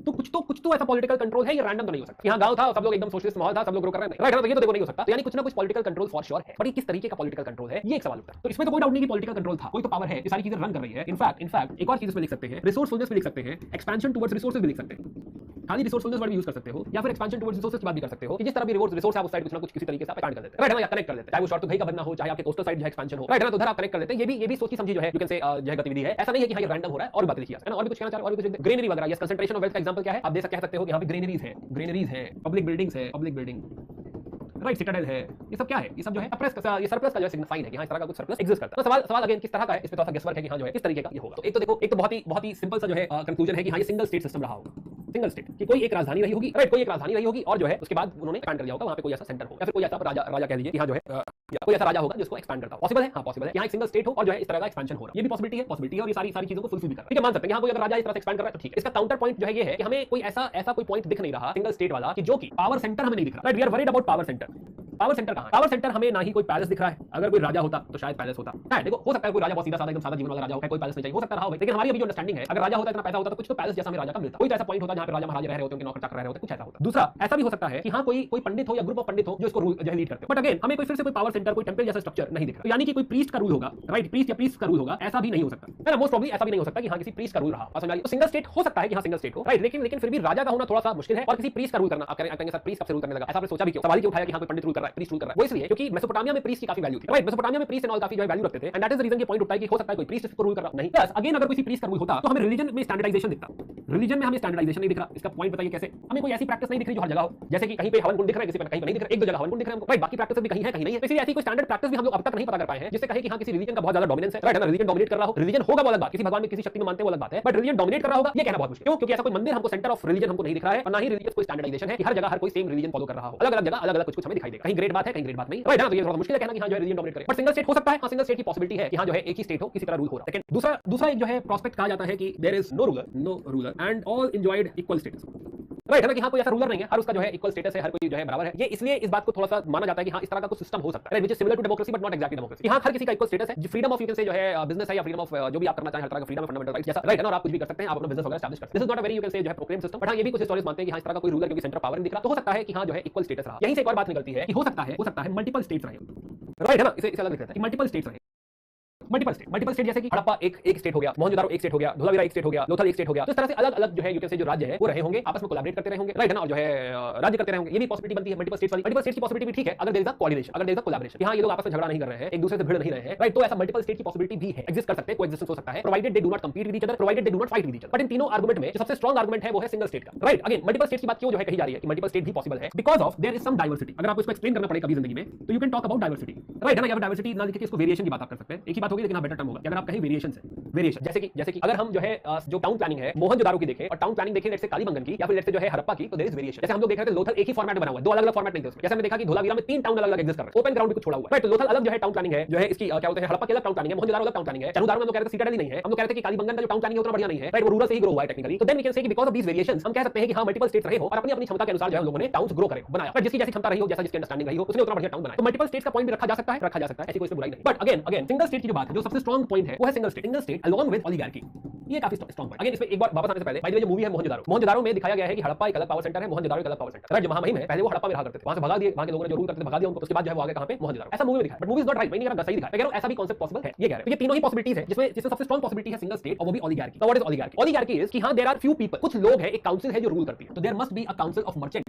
तो कुछ तो ऐसा पॉलिटिकल कंट्रोल है, ये रैंडम तो नहीं हो सकता। यहाँ गांव था, सब लोग एकदम सोशलिस्ट माहौल था, सब लोग ग्रो कर रहे हैं, राइट, तो ये तो देखो नहीं हो सकता। तो यानी कुछ ना कुछ पॉलिटिकल कंट्रोल फॉर श्योर है, बट ये किस तरीके का पॉलिटिकल कंट्रोल है, ये एक सवाल उठता है। तो इसमें तो कोई डाउट नहीं कि पॉलिटिकल कंट्रोल था, कोई तो पावर है, ये सारी चीजें रन कर रही है। इनफैक्ट एक और चीज इसमें लिख सकते हैं, रिसोर्सफुलनेस भी लिख सकते हैं, एक्सपेंशन टुवर्ड्स रिसोर्सेज भी लिख सकते हैं। खाली रिसोर्सफुलनेस वर्ड भी यूज कर सकते हो, या फिर एक्सपेंशन टुवर्ड्स रिसोर्सेज की बात भी कर सकते हो, कि जिस तरह भी रिसोर्स है उस साइड कुछ ना कुछ किसी तरीके से आप एक्सपेंड कर देते हैं, राइट, या कनेक्ट कर देते हैं, चाहे वो शॉर्ट भाई का बनना हो, चाहे आपके कोस्टल साइड जो एक्सपेंशन हो, राइट, तो उधर आप कनेक्ट कर देते हैं। ये भी सोची समझी जो है यू कैन से जो है गतिविधि है, ऐसा नहीं है कि हाँ ये रैंडम हो रहा है। और बात लिखी है ना, और भी कुछ कहना चाह रहे हो, और भी कुछ ग्रीनरी वगैरह, यस, कंसंट्रेशन ऑफ वेल्थ का एग्जांपल क्या है, आप दे सकते हो कि यहाँ पे ग्रीनरीज है, पब्लिक बिल्डिंग्स है, पब्लिक बिल्डिंग, राइट, सिटाडेल है, ये सब क्या है? ये सब जो है सरप्लस का जो है साइन है कि हाँ इस तरह का कुछ सरप्लस एग्जिस्ट करता है। तो सवाल अगेन किस तरह का है, इस पे थोड़ा सा गेसवर्क है कि हाँ जो है किस तरीके का ये होगा। तो एक तो देखो, एक तो बहुत ही सिंपल सा जो है कंक्लूजन है कि हाँ ये सिंगल स्टेट सिस्टम रहा होगा, सिंगल स्टेट कि कोई एक राजधानी रही होगी, राइट, कोई एक राजधानी रही होगी और जो है उसके बाद उन्होंने एक्सपैंड कर दिया होगा, वहां पे कोई ऐसा सेंटर होगा या फिर कोई ऐसा राजा कह दीजिए कि हाँ जो है या कोई ऐसा राजा होगा जिसको एक्सपैंड करता हो। पॉसिबल है, हाँ पॉसिबल है, यहाँ एक सिंगल स्टेट हो और जो है इस तरह का एक्सपेंशन हो रहा है, ये भी पॉसिबिलिटी है और ये सारी चीजों को फुलफिल भी कर रहा है। ठीक है, मान सकते हैं यहाँ कोई अगर राजा इस तरह से एक्सपैंड कर रहा है तो ठीक है। इसका काउंटर पॉइंट जो है ये है कि हमें कोई ऐसा कोई पॉइंट दिख नहीं रहा सिंगल स्टेट वाला कि जो कि पावर सेंटर हमें नहीं दिख रहा, right, we are worried about power center. Power center कहां है? पावर सेंटर हमें ना ही कोई पैलेस दिख रहा है, अगर कोई राजा होता तो शायद पैलेस होता है। देखो हो सकता है कोई राजा बहुत सीधा साधा एकदम सादा जीवन वाला राजा हो, कोई पैलेस नहीं चाहिए, हो सकता रहा हो, लेकिन हमारी अभी जो अंडरस्टैंडिंग है अगर राजा होता इतना पैसा होता तो कुछ तो पैलेस जैसा हमें राजा का मिलता, कोई तो ऐसा पॉइंट होता जहां पे राजा महाराजा रह रहे होते, उनके नौकर चाकर रह रहे होते, कुछ ऐसा होता। दूसरा ऐसा भी हो सकता है कि हाँ कोई पंडित हो या ग्रुप ऑफ पंडित हो जो इसको जो है लीड करते हो, बट अगेन हमें कोई फिर से कोई पावर सेंटर, कोई टेंपल जैसा स्ट्रक्चर नहीं दिख रहा, यानी कि कोई प्रीस्ट का रूल होगा, राइट, प्रीस्ट का रूल होगा, ऐसा भी नहीं हो सकता है ना, मोस्ट प्रोबब्ली ऐसा भी नहीं हो सकता कि हाँ किसी प्रीस्ट का रूल रहा। तो सिंगल स्टेट हो सकता है कि हाँ सिंगल स्टेट हो, राइट, लेकिन फिर भी राजा का होना थोड़ा सा मुश्किल है और किसी प्रीस्ट का रूल करना, आप कहेंगे सर प्रीस्ट कब से रूल करने लगा, ऐसा आपने सोचा भी क्यों, सवाल क्यों उठाया कि हाँ कोई पंडित रूल कर रहा है, प्रीस्ट रूल कर रहा है? वो इसलिए क्योंकि मेसोपोटामिया में प्रीस्ट की काफी वैल्यू थी, राइट, मेसोपोटामिया में प्रीस्ट एंड ऑल काफी जो है वैल्यू रखते थे, and that is the reason ये पॉइंट उठता है कि हो सकता है कोई प्रीस्ट इसको रूल कर रहा नहीं। प्लस अगेन अगर कोई प्रीस्ट का रूल होता तो हमें रिलीजन में स्टैंडर्डाइजेशन दिखता, रिलीजन में हमें स्टैंडर्डाइजेशन नहीं दिख रहा। इसका पॉइंट बताइए कैसे? हमें कोई ऐसी प्रैक्टिस नहीं दिख रही जो हर जगह हो, जैसे कि कहीं पे हवन कुंड दिख रहा है, किसी पे कहीं नहीं दिख रहा, एक दो जगह हवन कुंड दिख रहा है हमको, राइट, बाकी प्रैक्टिस भी कहीं है कहीं नहीं है। इसलिए ऐसी कोई स्टैंडर्ड प्रैक्टिस भी हम लोग अब तक नहीं पता कर पाए हैं जिससे कहे कि हाँ किसी रिलीजन का बहुत ज्यादा डोमिनेंस है, राइट, है ना, रिलीजन डोमिनेट कर रहा हो, रिलीजन होगा वो अलग बात, किसी भगवान में किसी शक्ति में मानते हैं वो अलग बात है, बट रिलीजन डोमिनेट कर रहा होगा ये कहना बहुत मुश्किल। क्यों? क्योंकि ऐसा कोई मंदिर हमको सेंटर ऑफ रिलीजन हमको नहीं दिख रहा है और ना ही रिलीजियस कोई स्टैंडर्डाइजेशन है कि हर जगह हर कोई सेम रिलीजन फॉलो कर रहा हो, अलग अलग जगह अलग अलग कुछ हमें दिखाई देगा, कहीं ग्रेट बात है कहीं ग्रेट बात नहीं, राइट, है ना, तो ये थोड़ा मुश्किल है कहना कि हाँ जो है रिलीजन डोमिनेट करे, बट सिंगल स्टेट हो सकता है, हाँ सिंगल स्टेट की पॉसिबिलिटी है कि हाँ जो है एक ही स्टेट हो किसी तरह रूल हो रहा है। सेकंड, दूसरा एक जो है प्रोस्पेक्ट कहा जाता है कि there is no ruler and all enjoyed equal status, right, है ना, कि हाँ कोई ऐसा रूलर नहीं है, हर उसका जो है इक्वल स्टेटस है, हर कोई जो है बराबर है। ये इसलिए इस बात को थोड़ा सा माना जाता है कि हाँ इस तरह का कुछ सिस्टम हो सकता है, which is similar to democracy but not exactly democracy, कि हाँ हर किसी का इक्वल स्टेटस है, freedom of you can say जो है बिजनेस है या फ्रीडम ऑफ जो भी आप करना चाहें, हर तरह का फ्रीडम है, फंडामेंटल राइट जैसा, राइट, है ना, और आप कुछ भी कर सकते हैं, आप अपना बिजनेस वगैरह एस्टैब्लिश कर सकते हैं। This is not a very you can say जो है प्रोक्लेम सिस्टम, बट हाँ ये भी कुछ हिस्टोरियंस मानते हैं कि हाँ इस तरह का कोई रूलर क्योंकि सेंटर पावर नहीं दिख रहा, तो हो सकता है कि हाँ जो है इक्वल स्टेटस रहा। यहीं से एक और बात निकलती है कि हो सकता है मल्टीपल स्टेट्स रहे, राइट, है ना, इसे अलग लिखते हैं कि मल्टीपल स्टेट्स रहे, मल्टीपल स्टेट जैसे कि हड़प्पा एक स्टेट हो गया, मोहनजोदारो एक स्टेट हो गया, धोलावीरा एक स्टेट हो गया, लोथल एक स्टेट हो गया, तो इस तरह से अलग अलग जो है यू कैन से जो राज्य है वो रहे होंगे, आपस में कोलैबोरेट करते रहेंगे, राइट, है ना, और जो है राज्य करते रहेंगे, ये भी पॉसिबिलिटी बनती है मल्टीपल स्टेट्स वाली। मल्टीपल स्टेट्स की पॉसिबिलिटी भी ठीक है अगर देयर इज अ कोऑर्डिनेशन, अगर देयर इज अ कोलैबोरेशन, हां ये लोग आपस में झगड़ा नहीं कर रहे हैं, एक दूसरे से भिड़ नहीं रहे हैं, राइट, तो ऐसा मल्टीपल स्टेट की पॉसिबिलिटी भी है, एग्जिस्ट कर सकते हैं, कोएग्जिस्टेंस हो सकता है, provided they do not compete with each other, provided they do not fight with each other. But in तीनों आर्गुमेंट में जो सबसे स्ट्रांग आर्गुमेंट है वो है सिंगल स्टेट का, राइट। अगेन मल्टीपल स्टेट्स की बात क्यों जो है कही जा रही है कि मल्टीपल स्टेट भी पॉसिबल है because of there is some diversity. अगर आपको इसको एक्सप्लेन करना पड़े कभी जिंदगी में तो you can talk about diversity, right, है ना, या फिर डाइवर्सिटी ना लिख के इसको वेरिएशन की बात आप कर सकते हैं, एक ही बात होगी लेकिन बेटर टर्म होगा अगर आप कहीं वेरिएशन से वेरिएशन, जैसे कि अगर हम जो है जो टाउन प्लानिंग है मोहनजोदारो की देखें और टाउन प्लानिंग देखें लेट्स से कालीबंगन की या फिर लेट्स से जो है हड़प्पा की, तो देयर इज वेरिएशन। जैसे हम लोग देख रहे थे लोथल एक ही फॉर्मेट में बना हुआ है, दो अलग-अलग फॉर्मेट नहीं थे उसमें। जैसे हमने देखा कि धोलावीरा में 3 टाउन अलग-अलग एग्जिस्ट कर रहे हैं, ओपन ग्राउंड भी कुछ छोड़ा हुआ है, राइट, तो लोथल अलग जो है टाउन प्लानिंग है, जो है इसकी क्या बोलते हैं हड़प्पा की अलग टाउन प्लानिंग है, मोहनजोदारो अलग टाउन प्लानिंग है, चनुदारो में हम लोग कह रहे थे सिटाडेल नहीं है, हम लोग कह रहे थे कि कालीबंगन का जो टाउन प्लानिंग है उतना बढ़िया नहीं है, राइट, वो रूरल से ही ग्रो हुआ है टेक्निकली। तो देन वी कैन से कि बिकॉज़ ऑफ दीस वेरिएशंस हम कह सकते हैं कि हां मल्टीपल स्टेट्स रहे हो और अपनी अपनी क्षमता के अनुसार जो है हम लोगों ने टाउन्स ग्रो करे बनाया, पर जिसकी जैसी क्षमता रही हो, जैसा जिसकी अंडरस्टैंडिंग रही हो, उसने उतना बढ़िया टाउन बनाया। तो मल्टीपल स्टेट्स का पॉइंट भी रखा जा सकता है, ऐसी कोई बुराई नहीं। बट अगेन सिंगल स्टेट की जो बात है, जो सबसे स्ट्रांग पॉइंट है वो है single state along with oligarchy. ये काफी स्ट्रांग पॉइंट। अगेन इसमें एक बार वापस आने से पहले, बाय द वे जो मूवी है मोहनजोदारो में दिखाया गया है कि हड़प्पा एक अलग पावर सेंटर है, मोहनजोदारो एक अलग पावर सेंटर, राइट, जो महामहिम है पहले वो हड़प्पा में रहा करते थे, वहां से भगा दिए, वहां के लोगों ने जो रूल करते थे भगा दिया उनको, उसके बाद जो है वो आगे कहां पे मोहनजोदारो, ऐसा मूवी में दिखाया। But movie is not right, मैं नहीं कह रहा सही दिखाया, मैं कह रहा हूं ऐसा भी कांसेप्ट पॉसिबल है, ये कह रहे हैं। तो ये तीनों ही पॉसिबिलिटीज है जिसमें सबसे स्ट्रांग पॉसिबिलिटी है सिंगल स्टेट और वो भी ओलिगार्की। तो what is oligarchy? Oligarchy is कि हां देयर आर फ्यू पीपल, कुछ लोग हैं, एक काउंसिल है जो रूल करती है, तो there must be a council of merchant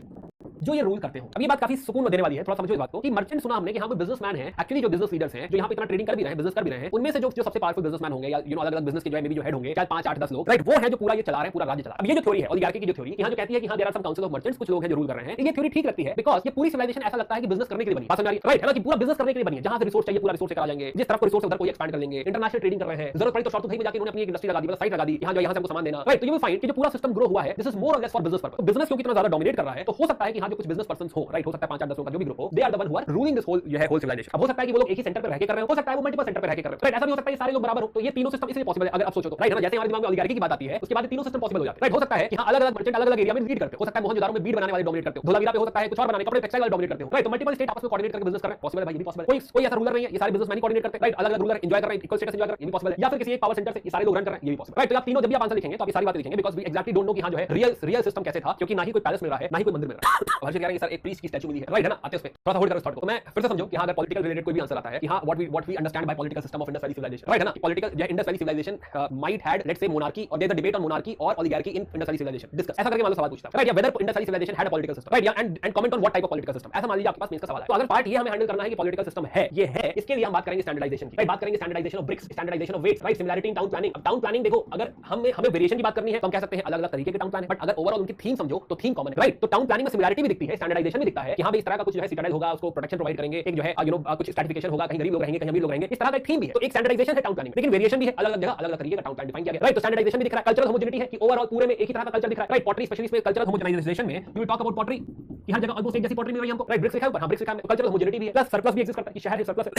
जो ये रूल करते हो। अब ये बात काफी सुकून देने वाली है, थोड़ा समझो इस बात को कि मर्चेंट सुना हमने कि हाँ कोई बिजनेसमैन है, एक्चुअली जो बिजनेस लीडर्स हैं जो यहाँ पे इतना ट्रेडिंग कर भी रहे हैं, बिजनेस कर भी रहे हैं, उनमें से जो सबसे पावरफुल बिजनेसमैन होंगे या अलग अलग बिजनेस के जो है मे बी जो हेड होंगे, चाहे 5 8 10 लोग, राइट, वो है जो पूरा ये चला रहे हैं, पूरा राज्य चला। अब ये जो थ्योरी है ओलिगार्की की जो थ्योरी यहाँ जो कहती है कि हाँ there are some council of merchants, कुछ लोग हैं जो रूल कर रहे हैं, ये थ्योरी ठीक लगती है बिकॉज़ ये पूरी सिविलाइजेशन ऐसा लगता है कि बिजनेस करने के लिए बनी, बात समझ आ रही है, राइट, है ना, कि पूरा बिजनेस करने के लिए बनी है, जहां से रिसोर्स चाहिए पूरा रिसोर्स से करा जाएंगे, जिस तरफ को रिसोर्स उधर कोई एक्सपैंड कर लेंगे, इंटरनेशनल ट्रेडिंग कर रहे हैं, जरूरत पड़ी तो शॉर्ट में जाके उन्होंने अपनी एक इंडस्ट्री लगा दी, मतलब साइट लगा दी, यहाँ से हमको सामान देना, राइट। तो यू विल फाइंड कि जो पूरा सिस्टम ग्रो हुआ है दिस इज मोर और less for business purpose. Business क्योंकि इतना ज्यादा डोमिनेट कर रहा है तो हो सकता है कि हाँ जो कुछ बिजनेस पर्संस हो, राइट, हो सकता है 5 8 10 लोग का जो भी ग्रुप हो, they are the one who are ruling this whole जो है होल सिविलाइजेशन। अब हो सकता है कि वो लोग एक ही सेंटर पे रह के कर रहे हो सकता है वो मल्टीपल सेंटर पे रह के कर रहे हो, राइट, ऐसा भी हो सकता है सारे लोग बराबर हो। तो ये तीनों सिस्टम इसलिए पॉसिबल है अगर आप सोचो तो, राइट, ना, जैसे हमारे दिमाग में ओलिगार्की की बात आती है उसके बाद तीनों सिस्टम पॉसिबल हो जाते हैं, राइट। हो सकता है कि हाँ अलग अलग मर्चेंट अलग अलग एरिया में लीड करते हो सकता है मोहनजोदारो में बीड बनाने वाले डोमिनेट करते हो, धोलावीरा पे हो सकता है कुछ और बनाने कपड़े टेक्सटाइल वाले डोमिनेट करते हो, राइट। तो मल्टीपल स्टेट आपस में कोऑर्डिनेट करके बिजनेस कर रहे हैं, पॉसिबल है भाई, ये भी पॉसिबल है। कोई ऐसा रूलर नहीं है, ये सारे बिजनेसमैन ही कोऑर्डिनेट करते हैं, राइट, अलग अलग रूलर एंजॉय कर रहे हैं, इक्वल स्टेटस एंजॉय कर रहे हैं, ये भी पॉसिबल है। या फिर किसी एक पावर सेंटर से ये सारे लोग रन कर रहे हैं, ये भी पॉसिबल, राइट। तो आप तीनों जब भी आप आंसर लिखेंगे तो आप ये सारी बातें लिखेंगे because we exactly don't know कि हाँ जो है रियल सिस्टम कैसे था, क्योंकि ना ही कोई पैलेस मिल रहा है ना ही कोई मंदिर मिल रहा है। हर्षित कह रहे हैं सर एक प्रीस्ट की स्टैचू मिली है, राइट, है ना, आते हैं उसमें थोड़ा सा होल्ड करो स्टार्ट को। तो मैं फिर से समझो कि हाँ अगर पॉलिटिकल रिलेटेड कोई भी आंसर आता है कि हाँ what we understand by political system of Indus valley civilisation, right, है ना, पॉलिटिकल जो Indus valley civilisation might had let's say monarchy और there is a debate on monarchy और oligarchy in Indus valley civilisation discuss, ऐसा करके मान लो सवाल पूछता है, राइट, या whether Indus valley civilisation had a political system, right, या and comment on what type of political system, ऐसा मान लीजिए आपके पास मेंस का सवाल है। तो अगर पार्ट ये हमें हैंडल करना है कि पॉलिटिकल सिस्टम है, ये है, इसके लिए हम बात करेंगे स्टैंडर्डाइजेशन की, राइट, बात करेंगे standardization of bricks, standardization of weights, right, similarity in town planning. अब टाउन प्लानिंग देखो अगर हमें वेरिएशन की बात करनी है तो हम कह सकते हैं अलग अलग तरीके के टाउन प्लान है, बट अगर ओवरऑल उनकी थीम समझो तो थीम कॉमन है, राइट। तो टाउन प्लानिंग में सिमिलैरिटी भी भी दिखती है, स्टैंडर्डाइजेशन भी दिखता है कि हाँ भाई इस तरह का कुछ जो है स्टैंडर्डाइज होगा, उसको प्रोटेक्शन प्रोवाइड करेंगे, एक जो है कुछ स्ट्रैटिफिकेशन होगा, कहीं गरीब लोग रहेंगे, कहीं अमीर लोग रहेंगे, इस तरह का एक थीम भी है। तो एक स्टैंडर्डाइजेशन है टाउन प्लानिंग, लेकिन वेरिएशन भी है, अलग अलग जगह अलग अलग तरीके का टाउन प्लान डिफाइन किया गया, राइट। तो स्टैंडर्डाइजेशन भी दिख रहा है, कल्चरल होमोजेनिटी है कि ओवरऑल पूरे में एक ही तरह का कल्चर दिख रहा है, राइट। पॉटरी स्पेशलिस्ट में कल्चरल होमोजेनाइजेशन में you will talk about pottery कि हर जगह ऑलमोस्ट एक जैसी पॉटरी मिल रही है हमको, राइट। ब्रिक्स लिखा है ऊपर, हाँ ब्रिक्स लिखा है, कल्चरल होमोजेनिटी भी है, प्लस सरप्लस भी एग्जिस्ट करता है कि शहर है सरप्लस है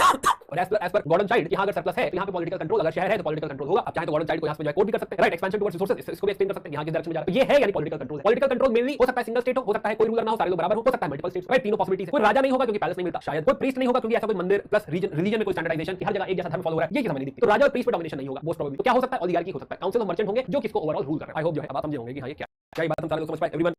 और एज पर गॉर्डन चाइल्ड कि हाँ अगर सरप्लस है तो यहाँ पे पॉलिटिकल कंट्रोल, अगर शहर है तो पॉलिटिकल कंट्रोल होगा। अब चाहे तो गॉर्डन चाइल्ड को यहाँ पे जो है कोट भी कर सकते हैं, राइट। एक्सपेंशन टुवर्ड्स रिसोर्सेज, इसको भी एक्सप्लेन कर सकते हैं यहाँ के डायरेक्शन में जा रहा है। ये है यानी political control. Political control mainly हो सकता है सिंगल स्टेट हो सकता है कोई रूलर ना हो, सारे लोग बराबर हो सकता है मल्टीपल स्टेट्स, राइट। तीनों पॉसिबिलिटीज है। कोई राजा नहीं होगा क्योंकि पैलेस नहीं मिलता, शायद कोई प्रीस्ट नहीं होगा क्योंकि ऐसा कोई मंदिर प्लस रिलीजन में कोई स्टैंडर्डाइजेशन कि हर जगह एक जैसा धर्म फॉलो हो रहा है, ये चीज हमें नहीं दिखती। तो राजा और प्रीस्ट पे डोमिनेशन नहीं होगा मोस्ट प्रोबेबली। तो क्या हो सकता है, ओलिगार्की हो सकता है, काउंसिल ऑफ मर्चेंट होंगे जो किसको ओवरऑल रूल कर रहे हैं। आई होप जो है अब आप समझे होंगे कि हाँ ये क्या बात हम सारे लोग समझ पाए एवरीवन।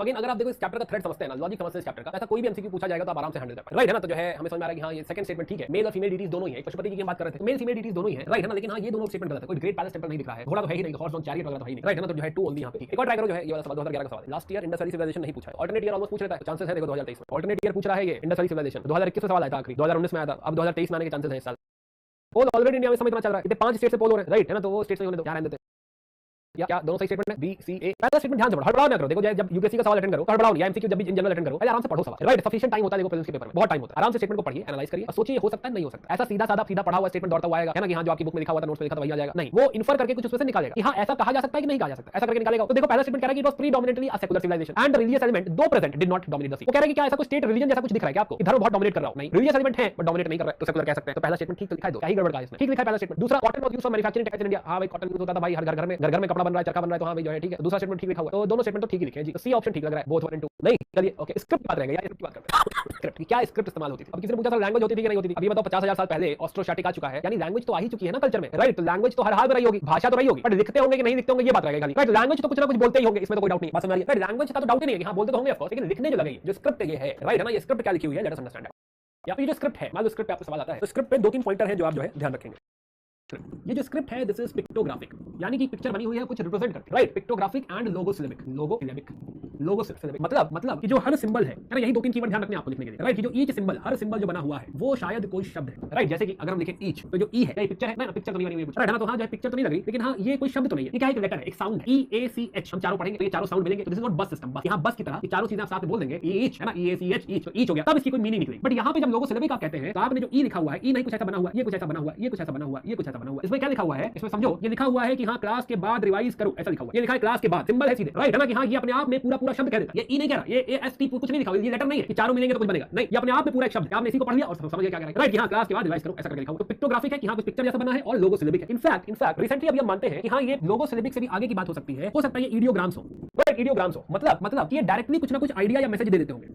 अगेन अगर आप देखो इस चैप्टर का थ्रेड समझते हैं ना, लॉजिक समझते हैं इस चैप्टर का, ऐसा कोई भी एमसीक्यू पूछा जाएगा तो आप आराम से हैंडल कर पाएंगे, राइट है ना। तो जो है हमें समझ में आ रहा है कि हाँ ये सेकंड स्टेटमेंट ठीक है, मेल और फीमेल डीटीज दोनों ही है, पशुपति की हम बात कर रहे थे, मेल फीमेल डीटीज दोनों ही है, राइट है ना। लेकिन हाँ ये दोनों स्टेटमेंट गलत है, कोई ग्रेट पैलेस टेंपल नहीं दिख रहा है, घोड़ा तो है ही नहीं, हॉर्स ऑन चैरियट वगैरह तो है ही नहीं, राइट है ना। तो जो है टू ओनली यहाँ पे। एक और ट्राई करो, जो है ये वाला सवाल 2011 का सवाल, last year Indus valley civilization नहीं पूछा है, ऑल्टरनेट ईयर ऑलमोस्ट पूछ रहा है, चांसेस है देखो 2023 में ऑल्टरनेट ईयर पूछ रहा है ये इंडस वैली सिविलाइजेशन। 2021 में सवाल आया था आखिरी, 2019 में आया था, अब 2023 में आने के चांसेस हैं इस साल। पोल ऑलरेडी इंडिया में समय इतना चल रहा है, इतने 5 स्टेट से पोल हो रहे हैं, राइट है ना। तो वो स्टेट से होने दो, क्या रहने देते या क्या दोनों सही स्टेटमेंट है, बी सी ए। पहला स्टेटमेंट ध्यान से पढ़ो, हड़बड़ाओ ना करो। देखो जब यूपीएससी का सवाल अटेंड करो हड़बड़ाओ नहीं, या एमसीक्यू जब भी इन जनरल अटेंड करो पहले आराम से पढ़ो सवाल, राइट। सफिशिएंट टाइम होता है, देखो प्रीलिम्स के पेपर में बहुत टाइम होता है, आराम से स्टेटमेंट को पढ़िए, एनालाइज करिए और सोचिए हो सकता है नहीं हो सकता। ऐसा सीधा साधा सीधा पढ़ा हुआ स्टेटमेंट दौड़ता हुआ आएगा, है ना, कि हाँ जो आपकी बुक में लिखा हुआ था, नोट्स में लिखा था वही आ जाएगा, नहीं, वो इन्फर करके कुछ उसमें से निकालेगा कि हाँ ऐसा कहा जा सकता है कि नहीं कहा जा सकता, ऐसा करके निकालेगा। तो देखो पहला स्टेटमेंट कह रहा है कि it was predominantly a secular civilisation and the religious element though present did not dominate the sea. वो कह रहा है कि क्या ऐसा कुछ स्टेट रिलीजन जैसा कुछ दिख रहा है क्या आपको, धर्म बहुत डोमिनेट कर रहा हो, नहीं, रिलीजियस एलिमेंट है बट डोमिनेट नहीं कर रहा है, तो सेकुलर कह सकते हैं। तो पहला स्टेटमेंट ठीक तो लिखा है, दो क्या ही गड़बड़ का है इसमें, ठीक लिखा है पहला स्टेटमेंट। दूसरा cotton was used for manufacturing textiles in India, हाँ भाई कॉटन यूज होता था भाई हर घर घर में कपड़ा बन रहा है, चरखा बन रहा है, तो हाँ भाई जो है ठीक है, दूसरा स्टेटमेंट ठीक लिखा हुआ है, तो दोनों स्टेटमेंट तो ठीक ही लिखे हैं जी। तो सी ऑप्शन ठीक लग रहा है, बोथ 1 and 2 नहीं। चलिए ओके, स्क्रिप्ट की बात रहेगी यार, स्क्रिप्ट की बात करते हैं। स्क्रिप्ट की क्या स्क्रिप्ट इस्तेमाल होती थी, अब किसी ने पूछा था लैंग्वेज होती थी कि नहीं होती थी, अभी बताओ 50,000 साल पहले ऑस्ट्रोशैटिक आ चुका है, यानी लैंग्वेज तो आ ही चुकी है ना कल्चर में, राइट। तो लैंग्वेज तो हर हाल में रही होगी, भाषा तो रही होगी, बट लिखते होंगे कि नहीं लिखते होंगे ये बात रहेगी खाली, राइट। लैंग्वेज तो कुछ ना कुछ बोलते ही होंगे, इसमें तो कोई डाउट नहीं, बात समझ आ रही है। लैंग्वेज का तो डाउट ही नहीं है कि हाँ बोलते तो होंगे ऑफ कोर्स, लेकिन लिखने जो लगेगी, जो स्क्रिप्ट ये है, राइट है ना, ये स्क्रिप्ट क्या लिखी हुई है, लेट अस अंडरस्टैंड। या फिर जो स्क्रिप्ट है, मान लो स्क्रिप्ट पे आपको सवाल आता है, तो स्क्रिप्ट पे 2-3 पॉइंटर हैं जो आप जो है ध्यान रखेंगे। ये जो स्क्रिप्ट है दिस इज पिक्टोग्राफिक, यानी कि पिक्चर बनी हुई है कुछ रिप्रेजेंट करती है, राइट। पिक्टोग्राफिक एंड लोगोसिलेबिक, लोगोसिलेबिक मतलब कि जो हर सिंबल है ना, यही 2-3 कीवर्ड ध्यान रखने हैं आपको लिखने के लिए, राइट। कि जो ईच सिंबल, हर सिंबल जो बना हुआ है वो शायद कोई शब्द है, राइट। जैसे कि अगर हम लिखें ईच, तो जो ई है पिक्चर है ना, पिक्चर तो नहीं बनी हुई है ना, तो हाँ जो है पिक्चर तो नहीं लग रही, लेकिन हाँ ये कोई शब्द तो नहीं है, ये क्या है, एक लेटर है, एक साउंड है, ई ए सी एच। हम चारों पढ़ेंगे तो ये चारों साउंड मिलेंगे, तो दिस इज नॉट बस सिस्टम, बस यहाँ बस की तरह ये चारों चीजें आप साथ में बोल देंगे, ईच है ना, ई ए सी एच, ईच हो गया, तब इसकी कोई मीनिंग निकलेगी। बट यहाँ पे जब लोगोसिलेबिक आप कहते हैं तो आपने जो ई लिखा हुआ है, ई नहीं कुछ ऐसा बना हुआ, ये कुछ ऐसा बना हुआ, ये कुछ ऐसा बना हुआ, ये कुछ ऐसा बना हुआ, इसमें क्या लिखा हुआ है, इसमें समझो ये लिखा हुआ है कि हाँ क्लास के बाद रिवाइज करो, ऐसा लिखा हुआ है, ये लिखा है क्लास के बाद, सिंबल है सीधे, राइट है ना, कि हाँ ये अपने आप में पूरा शब्द कह देता है, ये ई नहीं कह रहा, ये एस टी कुछ नहीं लिखा हुआ, ये लेटर नहीं है कि चारों मिलेंगे तो कुछ बनेगा, नहीं, ये अपने आप में पूरा एक शब्द है, आपने इसी को पढ़ लिया और समझ गए क्या कह रहा है, राइट। यहाँ क्लास के बाद रिवाइज करो ऐसा करके लिखा हुआ। तो पिक्टोग्राफिक है कि हाँ कुछ पिक्चर जैसा बना है, और लोगोसिलेबिक है। इनफैक्ट रिसेंटली अभी हम मानते हैं कि हाँ ये लोगोसिलेबिक से भी आगे की बात हो सकती है, हो सकता है ये इडियोग्राम्स हो, राइट। इडियोग्राम्स हो मतलब कि ये डायरेक्टली कुछ ना कुछ आइडिया या मैसेज दे देते होंगे,